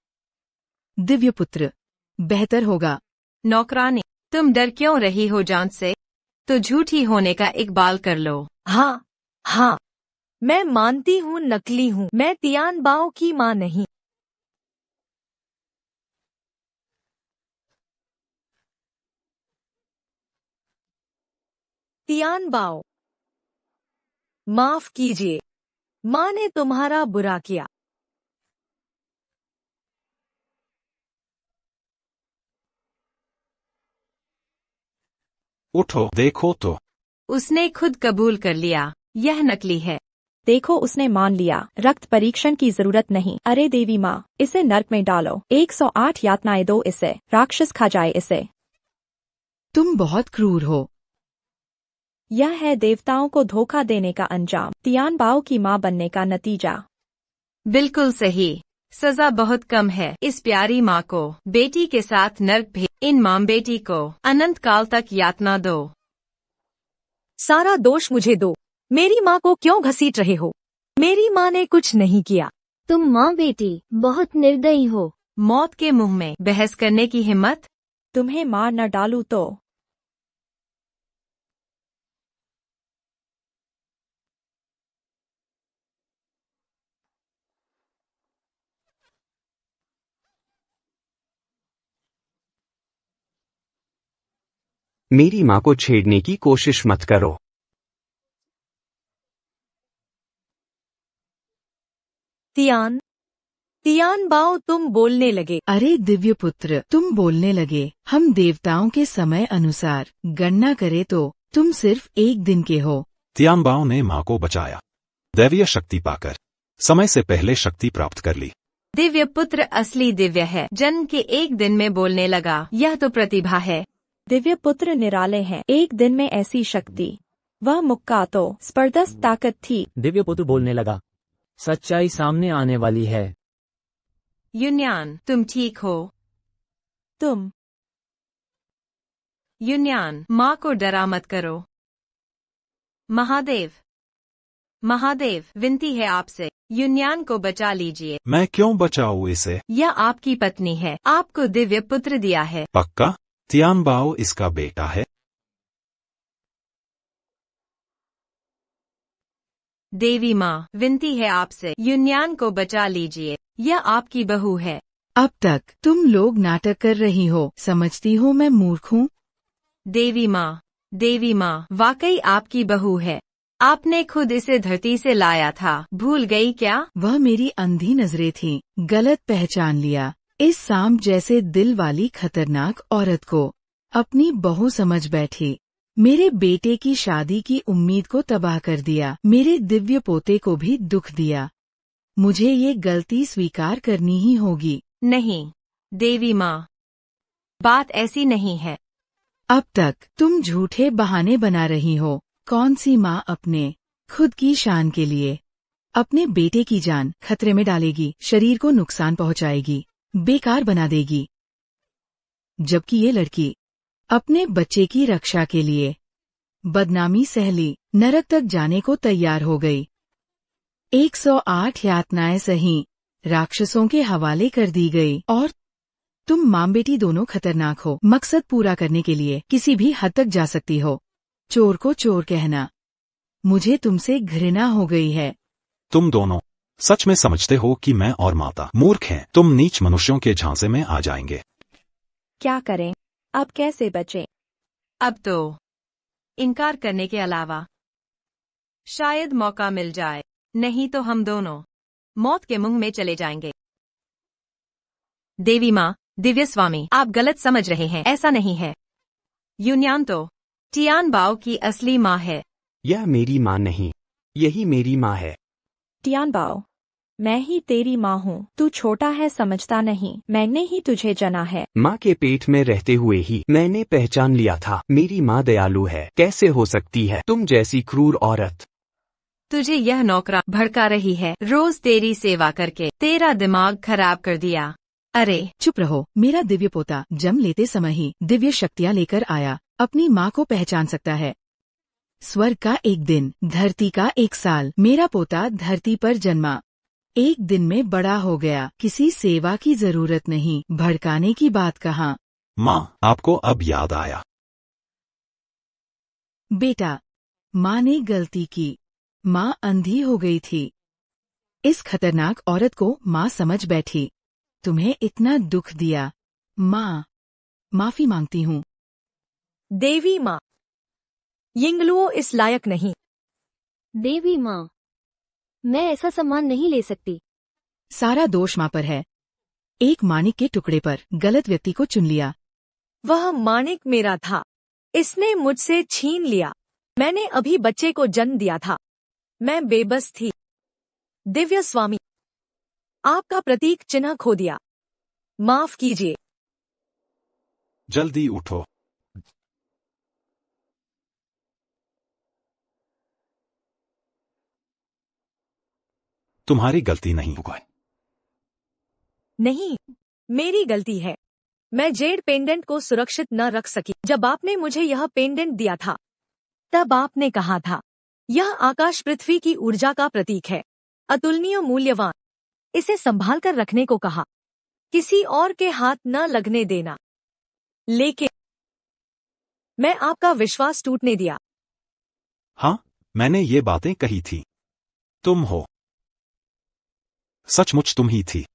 दिव्य पुत्र, बेहतर होगा। नौकरानी, तुम डर क्यों रही हो जांच से? तो झूठी होने का इकबाल कर लो। हाँ, मैं मानती हूँ नकली हूँ, मैं तियान बाओ की माँ नहीं। तियान बाओ। माफ कीजिए, माँ ने तुम्हारा बुरा किया। उठो, देखो तो। उसने खुद कबूल कर लिया, यह नकली है। देखो उसने मान लिया, रक्त परीक्षण की जरूरत नहीं। अरे देवी माँ, इसे नर्क में डालो, 108 यातनाएं दो इसे, राक्षस खा जाए इसे। तुम बहुत क्रूर हो। यह है देवताओं को धोखा देने का अंजाम, तियान बाओ की माँ बनने का नतीजा। बिल्कुल सही। सजा बहुत कम है। इस प्यारी माँ को बेटी के साथ नर्क भेज। इन माँ बेटी को अनंत काल तक यातना दो। सारा दोष मुझे दो। मेरी माँ को क्यों घसीट रहे हो? मेरी माँ ने कुछ नहीं किया। तुम माँ बेटी बहुत निर्दयी हो। मौत के मुंह में बहस करने की हिम्मत? तुम्हें मार न डालूं तो। मेरी माँ को छेड़ने की कोशिश मत करो। तियान बाओ, तुम बोलने लगे। अरे दिव्य पुत्र, तुम बोलने लगे। हम देवताओं के समय अनुसार गणना करें तो तुम सिर्फ 1 दिन के हो। तियान बाओ ने माँ को बचाया। दैवीय शक्ति पाकर समय से पहले शक्ति प्राप्त कर ली। दिव्य पुत्र असली दिव्य है। जन्म के 1 दिन में बोलने लगा, यह तो प्रतिभा है। दिव्य पुत्र निराले हैं, 1 दिन में ऐसी शक्ति। वह मुक्का तो स्पर्धस ताकत थी। दिव्य पुत्र बोलने लगा, सच्चाई सामने आने वाली है। युन्यान, तुम ठीक हो? तुम युन्यान, माँ को डरा मत करो। महादेव, विनती है आपसे, युन्यान को बचा लीजिए। मैं क्यों बचाऊं इसे? यह आपकी पत्नी है, आपको दिव्य पुत्र दिया है। पक्का? तियान बाओ इसका बेटा है? देवी माँ, विनती है आपसे, युन्यान को बचा लीजिए, यह आपकी बहू है। अब तक तुम लोग नाटक कर रही हो, समझती हो मैं मूर्ख हूँ। देवी माँ, वाकई आपकी बहू है। आपने खुद इसे धरती से लाया था, भूल गई क्या? वह मेरी अंधी नजरें थीं, गलत पहचान लिया। इस सांप जैसे दिल वाली खतरनाक औरत को अपनी बहू समझ बैठी। मेरे बेटे की शादी की उम्मीद को तबाह कर दिया, मेरे दिव्य पोते को भी दुख दिया। मुझे ये गलती स्वीकार करनी ही होगी। नहीं देवी माँ, बात ऐसी नहीं है। अब तक तुम झूठे बहाने बना रही हो। कौन सी माँ अपने खुद की शान के लिए अपने बेटे की जान खतरे में डालेगी, शरीर को नुकसान पहुंचाएगी, बेकार बना देगी, जबकि ये लड़की अपने बच्चे की रक्षा के लिए बदनामी सह ली, नरक तक जाने को तैयार हो गई। 108 यातनाएं सही, राक्षसों के हवाले कर दी गई। और तुम माँ बेटी दोनों खतरनाक हो। मकसद पूरा करने के लिए किसी भी हद तक जा सकती हो। चोर को चोर कहना, मुझे तुमसे घृणा हो गई है। तुम दोनों सच में समझते हो कि मैं और माता मूर्ख हैं? तुम नीच मनुष्यों के झांसे में आ जाएंगे। क्या करें, अब कैसे बचें? अब तो इनकार करने के अलावा शायद मौका मिल जाए, नहीं तो हम दोनों मौत के मुंह में चले जाएंगे। देवी माँ, दिव्य स्वामी, आप गलत समझ रहे हैं, ऐसा नहीं है। युन्यान तो तियान बाओ की असली माँ है। यह मेरी माँ नहीं, यही मेरी माँ है। तियान बाओ, मैं ही तेरी माँ हूँ। तू छोटा है, समझता नहीं, मैंने ही तुझे जना है। माँ के पेट में रहते हुए ही मैंने पहचान लिया था, मेरी माँ दयालु है। कैसे हो सकती है तुम जैसी क्रूर औरत? तुझे यह नौकरा भड़का रही है, रोज तेरी सेवा करके तेरा दिमाग खराब कर दिया। अरे चुप रहो। मेरा दिव्य पोता जन्म लेते समय ही दिव्य शक्तियाँ लेकर आया, अपनी माँ को पहचान सकता है। स्वर्ग का 1 दिन, धरती का 1 साल। मेरा पोता धरती पर जन्मा, 1 दिन में बड़ा हो गया। किसी सेवा की जरूरत नहीं, भड़काने की बात कहाँ। माँ, आपको अब याद आया। बेटा, माँ ने गलती की, माँ अंधी हो गई थी। इस खतरनाक औरत को माँ समझ बैठी, तुम्हें इतना दुख दिया। माँ, माफी मांगती हूँ। देवी माँ, यिंगलुओ इस लायक नहीं। देवी माँ, मैं ऐसा सम्मान नहीं ले सकती। सारा दोष माँ पर है। एक माणिक के टुकड़े पर गलत व्यक्ति को चुन लिया। वह माणिक मेरा था, इसने मुझसे छीन लिया। मैंने अभी बच्चे को जन्म दिया था, मैं बेबस थी। दिव्य स्वामी, आपका प्रतीक चिन्ह खो दिया, माफ कीजिए। जल्दी उठो। तुम्हारी गलती नहीं होगा। नहीं, मेरी गलती है। मैं जेड पेंडेंट को सुरक्षित न रख सकी। जब आपने मुझे यह पेंडेंट दिया था, तब आपने कहा था, यह आकाश पृथ्वी की ऊर्जा का प्रतीक है, अतुलनीय मूल्यवान। इसे संभाल कर रखने को कहा, किसी और के हाथ न लगने देना। लेकिन मैं आपका विश्वास टूटने दिया। हाँ, मैंने ये बातें कही थी। तुम हो, सचमुच तुम ही थी।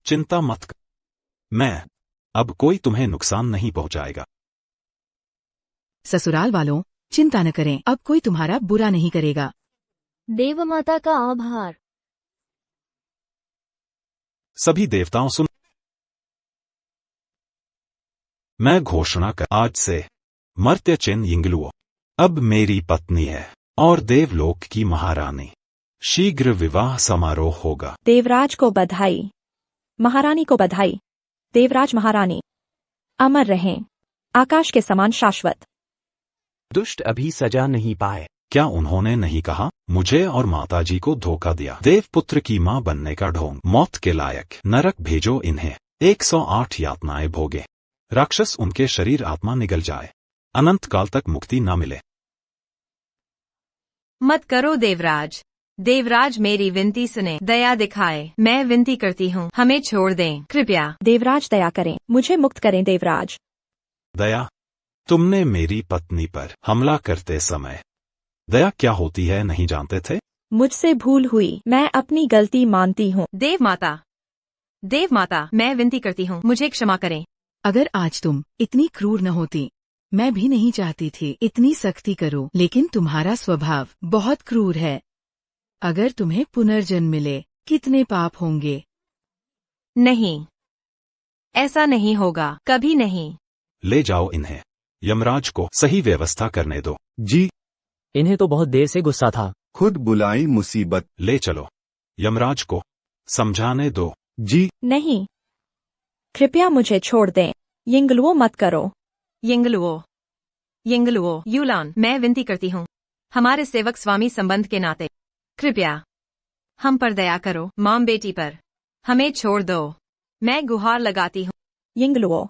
चिंता मत कर, अब कोई तुम्हें नुकसान नहीं पहुंचाएगा। ससुराल वालों, चिंता न करें, अब कोई तुम्हारा बुरा नहीं करेगा। देवमाता का आभार। सभी देवताओं सुन, मैं घोषणा कर, आज से मर्त्य चेन यिंगलुओ अब मेरी पत्नी है और देवलोक की महारानी। शीघ्र विवाह समारोह होगा। देवराज को बधाई, महारानी को बधाई। देवराज महारानी अमर रहें, आकाश के समान शाश्वत। दुष्ट अभी सजा नहीं पाए। क्या उन्होंने नहीं कहा, मुझे और माताजी को धोखा दिया। देवपुत्र की मां बनने का ढोंग, मौत के लायक। नरक भेजो इन्हें, 108 यातनाएं भोगे। राक्षस उनके शरीर आत्मा निगल जाए, अनंत काल तक मुक्ति न मिले। मत करो देवराज। देवराज मेरी विनती सुने, दया दिखाए। मैं विनती करती हूँ, हमें छोड़ दें कृपया। देवराज दया करें, मुझे मुक्त करें देवराज। दया, तुमने मेरी पत्नी पर हमला करते समय दया क्या होती है नहीं जानते थे? मुझसे भूल हुई, मैं अपनी गलती मानती हूँ। देव माता, मैं विनती करती हूँ, मुझे क्षमा करें। अगर आज तुम इतनी क्रूर न होती, मैं भी नहीं चाहती थी इतनी सख्ती करो, लेकिन तुम्हारा स्वभाव बहुत क्रूर है। अगर तुम्हें पुनर्जन्म मिले, कितने पाप होंगे। नहीं, ऐसा नहीं होगा, कभी नहीं। ले जाओ इन्हें, यमराज को सही व्यवस्था करने दो। जी, इन्हें तो बहुत देर से गुस्सा था। खुद बुलाई मुसीबत। ले चलो, यमराज को समझाने दो। जी नहीं, कृपया मुझे छोड़ दें, यिंगलुओ मत करो। यिंगलुओ यूलान, मैं विनती करती हूँ, हमारे सेवक स्वामी संबंध के नाते कृपया हम पर दया करो। माम बेटी पर हमें छोड़ दो, मैं गुहार लगाती हूँ। यिंगलुओ,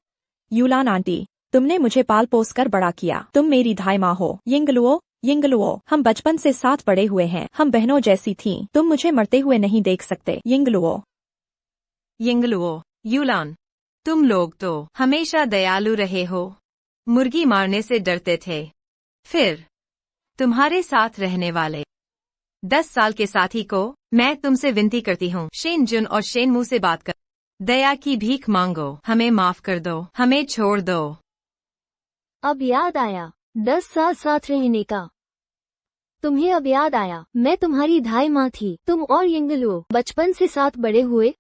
यूलान आंटी, तुमने मुझे पाल पोस कर बड़ा किया, तुम मेरी धाई माँ हो। यिंगलुओ, हम बचपन से साथ बड़े हुए हैं, हम बहनों जैसी थीं, तुम मुझे मरते हुए नहीं देख सकते। यिंगलुओ, यूलान, तुम लोग तो हमेशा दयालु रहे हो, मुर्गी मारने से डरते थे। फिर तुम्हारे साथ रहने वाले 10 साल के साथी को मैं तुमसे विनती करती हूँ, शेन जुन और शेन मू से बात कर, दया की भीख मांगो, हमें माफ कर दो, हमें छोड़ दो। अब याद आया 10 साल साथ रहने का। तुम्हें अब याद आया, मैं तुम्हारी धाई माँ थी, तुम और यिंगलुओ बचपन से साथ बड़े हुए।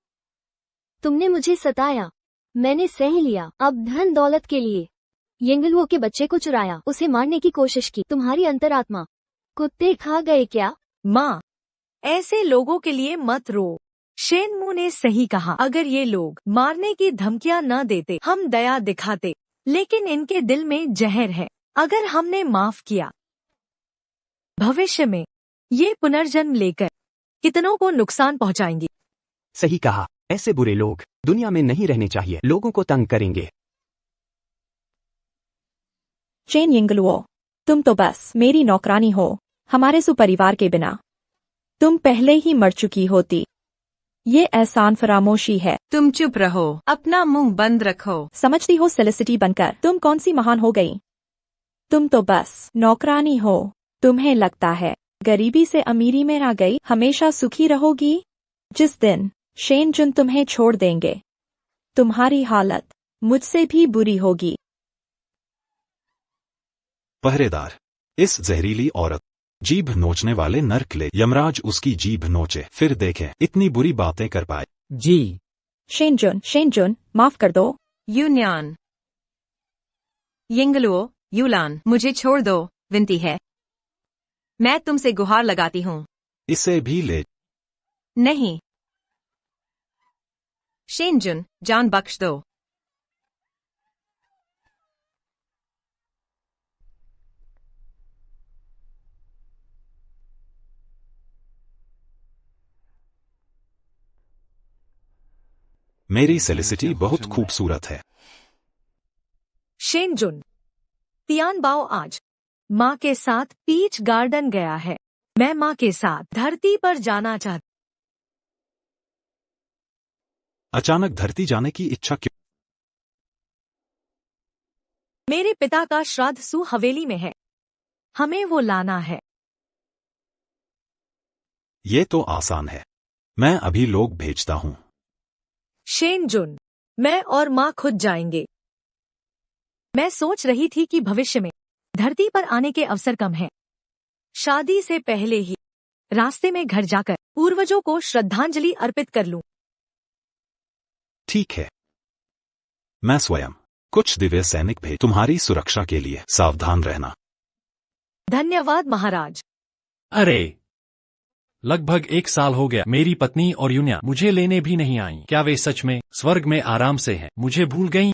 तुमने मुझे सताया, मैंने सह लिया। अब धन दौलत के लिए यिंगलुओ के बच्चे को चुराया, उसे मारने की कोशिश की। तुम्हारी अंतरात्मा कुत्ते खा गए क्या? माँ, ऐसे लोगों के लिए मत रो। शेनमू ने सही कहा, अगर ये लोग मारने की धमकियां न देते, हम दया दिखाते, लेकिन इनके दिल में जहर है। अगर हमने माफ किया, भविष्य में ये पुनर्जन्म लेकर कितनों को नुकसान पहुंचाएंगे। सही कहा, ऐसे बुरे लोग दुनिया में नहीं रहने चाहिए, लोगों को तंग करेंगे। चेन यिंगलुओ, तुम तो बस मेरी नौकरानी हो, हमारे सुपरिवार के बिना तुम पहले ही मर चुकी होती। ये एहसान फरामोशी है। तुम चुप रहो, अपना मुंह बंद रखो। समझती हो सेलिसिटी बनकर तुम कौन सी महान हो गई? तुम तो बस नौकरानी हो। तुम्हें लगता है गरीबी से अमीरी में आ गई हमेशा सुखी रहोगी? जिस दिन शेन जुन तुम्हें छोड़ देंगे, तुम्हारी हालत मुझसे भी बुरी होगी। पहरेदार, इस जहरीली औरत जीभ नोचने वाले नर्क ले यमराज उसकी जीभ नोचे, फिर देखें इतनी बुरी बातें कर पाए। जी। शेनजुन, माफ कर दो। यून्यान, यिंगलुओ, यूलान, मुझे छोड़ दो, विनती है। मैं तुमसे गुहार लगाती हूँ। इसे भी ले। नहीं। शेनजुन, जान बख्श दो। मेरी सेलिसिटी बहुत खूबसूरत है। शेनजुन, तियानबाओ आज माँ के साथ पीच गार्डन गया है। मैं माँ के साथ धरती पर जाना चाहती। अचानक धरती जाने की इच्छा क्यों? मेरे पिता का श्राद्ध सू हवेली में है, हमें वो लाना है। ये तो आसान है, मैं अभी लोग भेजता हूँ। शेनजुन, मैं और माँ खुद जाएंगे। मैं सोच रही थी कि भविष्य में धरती पर आने के अवसर कम हैं। शादी से पहले ही रास्ते में घर जाकर पूर्वजों को श्रद्धांजलि अर्पित कर लूं। ठीक है, मैं स्वयं कुछ दिव्य सैनिक भेज तुम्हारी सुरक्षा के लिए। सावधान रहना। धन्यवाद महाराज। अरे, लगभग 1 साल हो गया मेरी पत्नी और यून्या मुझे लेने भी नहीं आई। क्या वे सच में स्वर्ग में आराम से हैं? मुझे भूल गईं?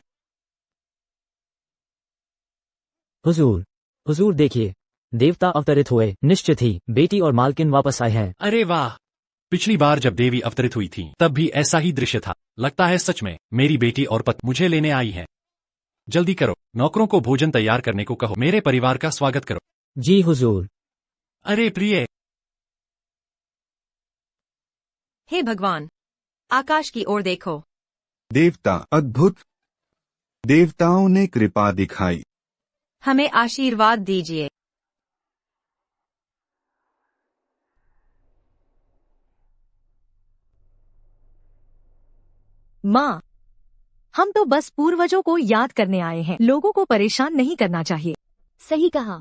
हुजूर देखिए, देवता अवतरित हुए। निश्चित ही बेटी और मालकिन वापस आए हैं। अरे वाह, पिछली बार जब देवी अवतरित हुई थी तब भी ऐसा ही दृश्य था। लगता है सच में मेरी बेटी और पत्नी मुझे लेने आई है। जल्दी करो, नौकरों को भोजन तैयार करने को कहो, मेरे परिवार का स्वागत करो। जी हुजूर। अरे प्रिय, हे भगवान, आकाश की ओर देखो। देवता अद्भुत। देवताओं ने कृपा दिखाई। हमें आशीर्वाद दीजिए। माँ, हम तो बस पूर्वजों को याद करने आए हैं, लोगों को परेशान नहीं करना चाहिए। सही कहा।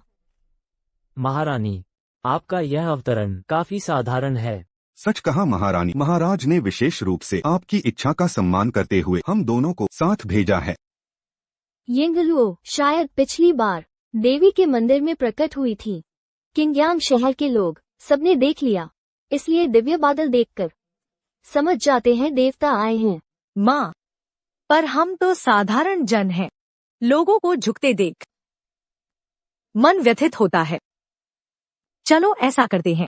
महारानी, आपका यह अवतरण काफी साधारण है। सच कहा महारानी। महाराज ने विशेष रूप से आपकी इच्छा का सम्मान करते हुए हम दोनों को साथ भेजा है। यिंगलुओ शायद पिछली बार देवी के मंदिर में प्रकट हुई थी। किंगयांग शहर के लोग सबने देख लिया, इसलिए दिव्य बादल देखकर समझ जाते हैं देवता आए हैं। माँ, पर हम तो साधारण जन हैं, लोगों को झुकते देख मन व्यथित होता है। चलो ऐसा करते हैं,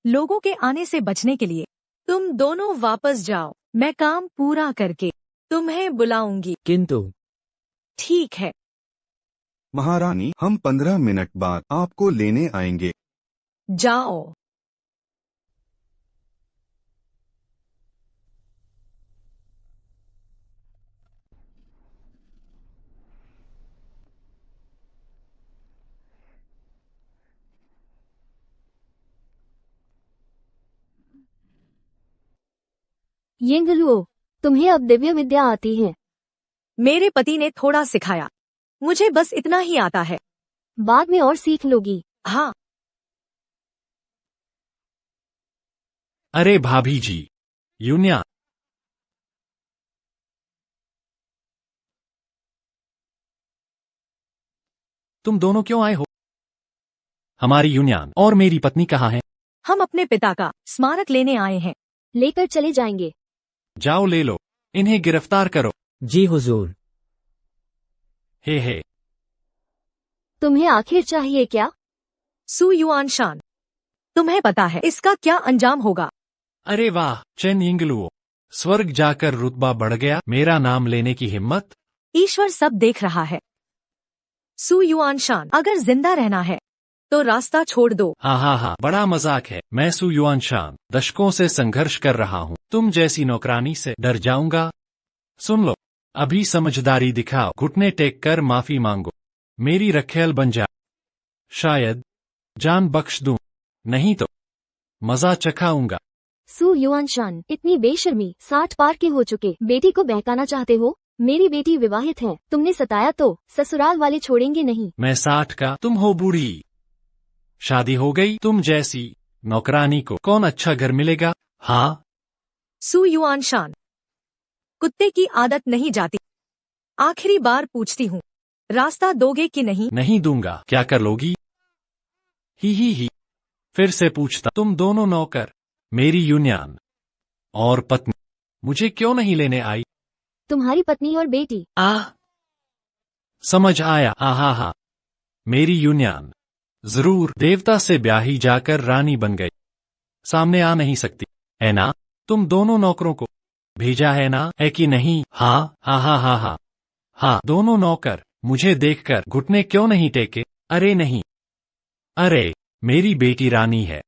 लोगों के आने से बचने के लिए तुम दोनों वापस जाओ, मैं काम पूरा करके तुम्हें बुलाऊंगी। किंतु ठीक है महारानी, हम 15 मिनट बाद आपको लेने आएंगे। जाओ। यिंगलुओ, तुम्हें अब दिव्य विद्या आती है। मेरे पति ने थोड़ा सिखाया, मुझे बस इतना ही आता है। बाद में और सीख लोगी। हाँ। अरे भाभी जी, यून्या, तुम दोनों क्यों आए हो? हमारी यून्यान और मेरी पत्नी कहाँ हैं? हम अपने पिता का स्मारक लेने आए हैं। लेकर चले जाएंगे। जाओ ले लो, इन्हें गिरफ्तार करो। जी हुजूर। हे, तुम्हें आखिर चाहिए क्या? सू युआन शान, तुम्हें पता है इसका क्या अंजाम होगा? अरे वाह, चेन यिंगलुओ, स्वर्ग जाकर रुतबा बढ़ गया। मेरा नाम लेने की हिम्मत। ईश्वर सब देख रहा है। सू युआन शान, अगर जिंदा रहना है तो रास्ता छोड़ दो। हाँ, बड़ा मजाक है। मैं सू युआन शान दशकों से संघर्ष कर रहा हूँ, तुम जैसी नौकरानी से डर जाऊंगा? सुन लो, अभी समझदारी दिखाओ, घुटने टेक कर माफी मांगो, मेरी रखेल बन जा, शायद जान बख्श दूं, नहीं तो मजा चखाऊंगा। सू युआन शान, इतनी बेशर्मी, 60 पार के हो चुके बेटी को बहकाना चाहते हो? मेरी बेटी विवाहित है, तुमने सताया तो ससुराल वाले छोड़ेंगे नहीं। मैं 60 का, तुम हो बूढ़ी। शादी हो गई, तुम जैसी नौकरानी को कौन अच्छा घर मिलेगा। हाँ, सु युआन शान। कुत्ते की आदत नहीं जाती। आखिरी बार पूछती हूँ, रास्ता दोगे कि नहीं? नहीं दूंगा। क्या कर लोगी? ही। फिर से पूछता, तुम दोनों नौकर, मेरी यूनियन और पत्नी मुझे क्यों नहीं लेने आई? तुम्हारी पत्नी और बेटी। समझ आया। हा। मेरी यूनियन जरूर देवता से ब्याही जाकर रानी बन गई, सामने आ नहीं सकती है ना? तुम दोनों नौकरों को भेजा है ना, है कि नहीं? हाँ, दोनों नौकर मुझे देखकर घुटने क्यों नहीं टेके? अरे नहीं, अरे मेरी बेटी रानी है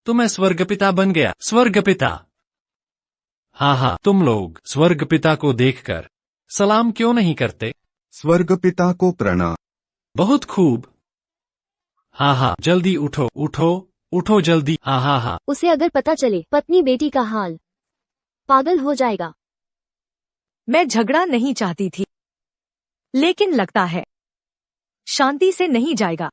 तो मैं स्वर्गपिता बन गया। स्वर्गपिता? हाँ, तुम लोग स्वर्गपिता को देखकर सलाम क्यों नहीं करते? स्वर्गपिता को प्रणाम। बहुत खूब। हाँ, जल्दी उठो जल्दी। हाँ। उसे अगर पता चले पत्नी बेटी का हाल, पागल हो जाएगा। मैं झगड़ा नहीं चाहती थी, लेकिन लगता है शांति से नहीं जाएगा।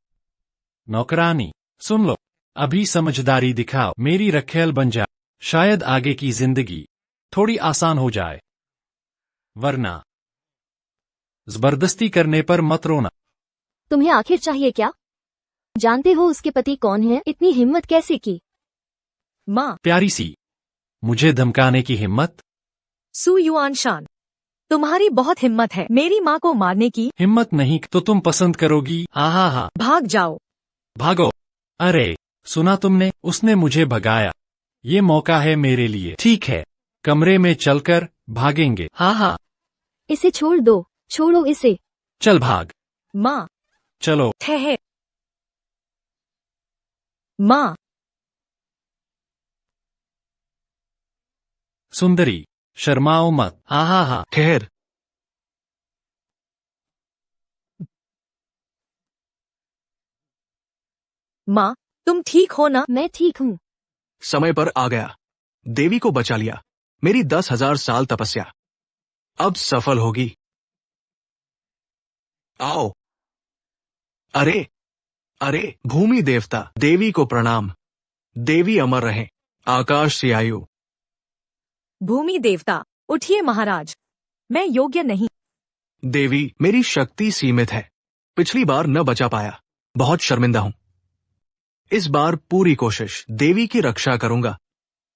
नौकरानी सुन लो, अभी समझदारी दिखाओ, मेरी रखेल बन जा, शायद आगे की जिंदगी थोड़ी आसान हो जाए, वरना जबरदस्ती करने पर मत रोना। तुम्हें आखिर चाहिए क्या? जानते हो उसके पति कौन है? इतनी हिम्मत कैसे की? माँ। प्यारी सी, मुझे धमकाने की हिम्मत? सु युआन शान, तुम्हारी बहुत हिम्मत है मेरी माँ को मारने की। हिम्मत नहीं तो तुम पसंद करोगी। हाँ। भाग जाओ। भागो। अरे सुना तुमने, उसने मुझे भगाया, ये मौका है मेरे लिए। ठीक है, कमरे में चलकर भागेंगे। हाँ। इसे छोड़ दो, छोड़ो इसे। चल भाग। माँ। चलो। ठहर। माँ। सुंदरी, शर्माओ मत। हाँ। ठहर। माँ, तुम ठीक हो ना? मैं ठीक हूँ। समय पर आ गया, देवी को बचा लिया। मेरी 10,000 साल तपस्या अब सफल होगी। आओ। अरे भूमि देवता, देवी को प्रणाम। देवी अमर रहे, आकाश से आयु। भूमि देवता, उठिए महाराज, मैं योग्य नहीं। देवी, मेरी शक्ति सीमित है, पिछली बार न बचा पाया, बहुत शर्मिंदा हूं। इस बार पूरी कोशिश, देवी की रक्षा करूंगा।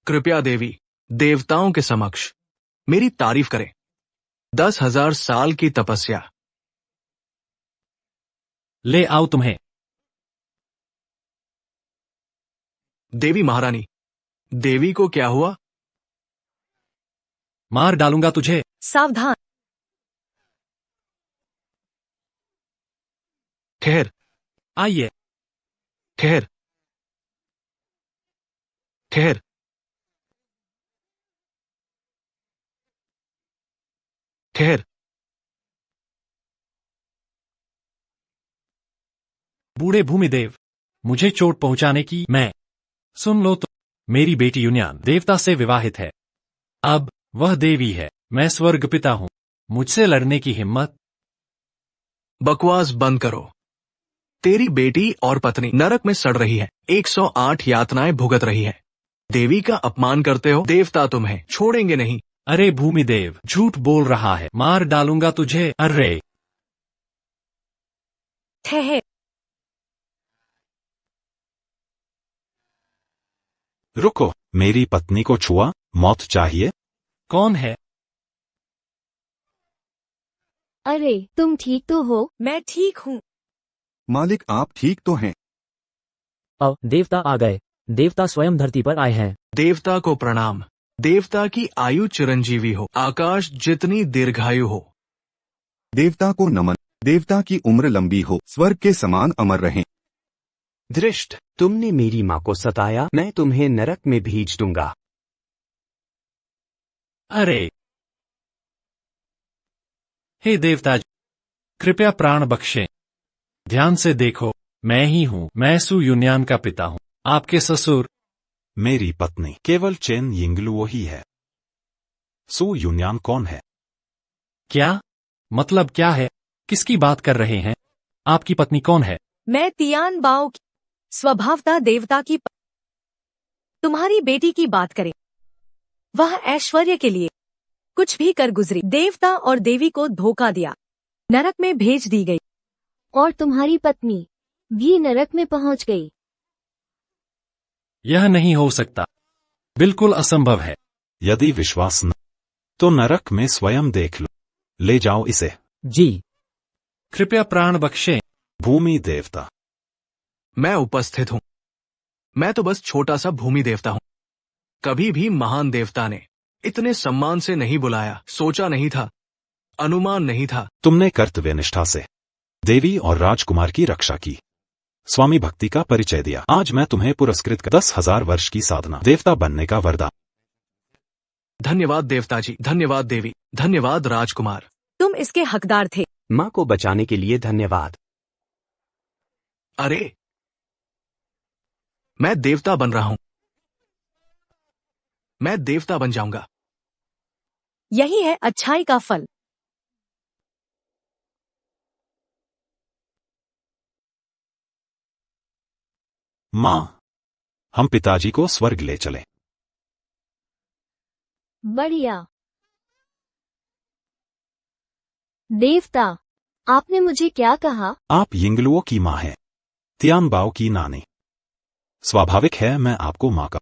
कृपया देवी, देवताओं के समक्ष मेरी तारीफ करें। 10,000 साल की तपस्या। ले आओ तुम्हें। देवी महारानी, देवी को क्या हुआ? मार डालूंगा तुझे। सावधान। ठहर। आइए। ठहर। ठहर। ठहर। बूढ़े भूमिदेव, मुझे चोट पहुंचाने की मैं। सुन लो तो, मेरी बेटी यूनियन देवता से विवाहित है, अब वह देवी है, मैं स्वर्गपिता हूं, मुझसे लड़ने की हिम्मत? बकवास बंद करो। तेरी बेटी और पत्नी नरक में सड़ रही है, 108 यातनाएं भुगत रही है। देवी का अपमान करते हो, देवता तुम्हें छोड़ेंगे नहीं। अरे भूमिदेव, झूठ बोल रहा है, मार डालूंगा तुझे। अरे ठहर। रुको, मेरी पत्नी को छुआ, मौत चाहिए? कौन है? अरे तुम ठीक तो हो? मैं ठीक हूँ। मालिक, आप ठीक तो हैं? अब देवता आ गए, देवता स्वयं धरती पर आए हैं। देवता को प्रणाम। देवता की आयु चिरंजीवी हो, आकाश जितनी दीर्घायु हो। देवता को नमन। देवता की उम्र लंबी हो, स्वर्ग के समान अमर रहें। दृष्ट, तुमने मेरी माँ को सताया, मैं तुम्हें नरक में भेज दूंगा। अरे हे देवता जी, कृपया प्राण बख्शें। ध्यान से देखो, मैं ही हूँ, मैं सु यूनियन का पिता हूँ, आपके ससुर। मेरी पत्नी केवल चेन यिंगलुओ ही है। सु यूनियन कौन है? क्या? मतलब क्या है? किसकी बात कर रहे हैं? आपकी पत्नी कौन है? मैं तियान बाओ की स्वभावता देवता की तुम्हारी बेटी की बात करें। वह ऐश्वर्य के लिए कुछ भी कर गुजरी, देवता और देवी को धोखा दिया, नरक में भेज दी गई। और तुम्हारी पत्नी भी नरक में पहुंच गई। यह नहीं हो सकता, बिल्कुल असंभव है। यदि विश्वास न तो नरक में स्वयं देख लो। ले जाओ इसे। जी। कृपया प्राण बख्शें। भूमि देवता। मैं उपस्थित हूँ। मैं तो बस छोटा सा भूमि देवता हूँ। कभी भी महान देवता ने इतने सम्मान से नहीं बुलाया, सोचा नहीं था, अनुमान नहीं था। तुमने कर्तव्य निष्ठा से देवी और राजकुमार की रक्षा की, स्वामी भक्ति का परिचय दिया। आज मैं तुम्हें पुरस्कृत कर 10,000 वर्ष की साधना, देवता बनने का वरदान। धन्यवाद देवता जी, धन्यवाद देवी, धन्यवाद राजकुमार। तुम इसके हकदार थे। माँ को बचाने के लिए धन्यवाद। अरे, मैं देवता बन रहा हूं। मैं देवता बन जाऊंगा। यही है अच्छाई का फल। माँ, हम पिताजी को स्वर्ग ले चले। बढ़िया। देवता, आपने मुझे क्या कहा? आप यिंगलुओ की माँ हैं, तियान बाओ की नानी। स्वाभाविक है मैं आपको माँ का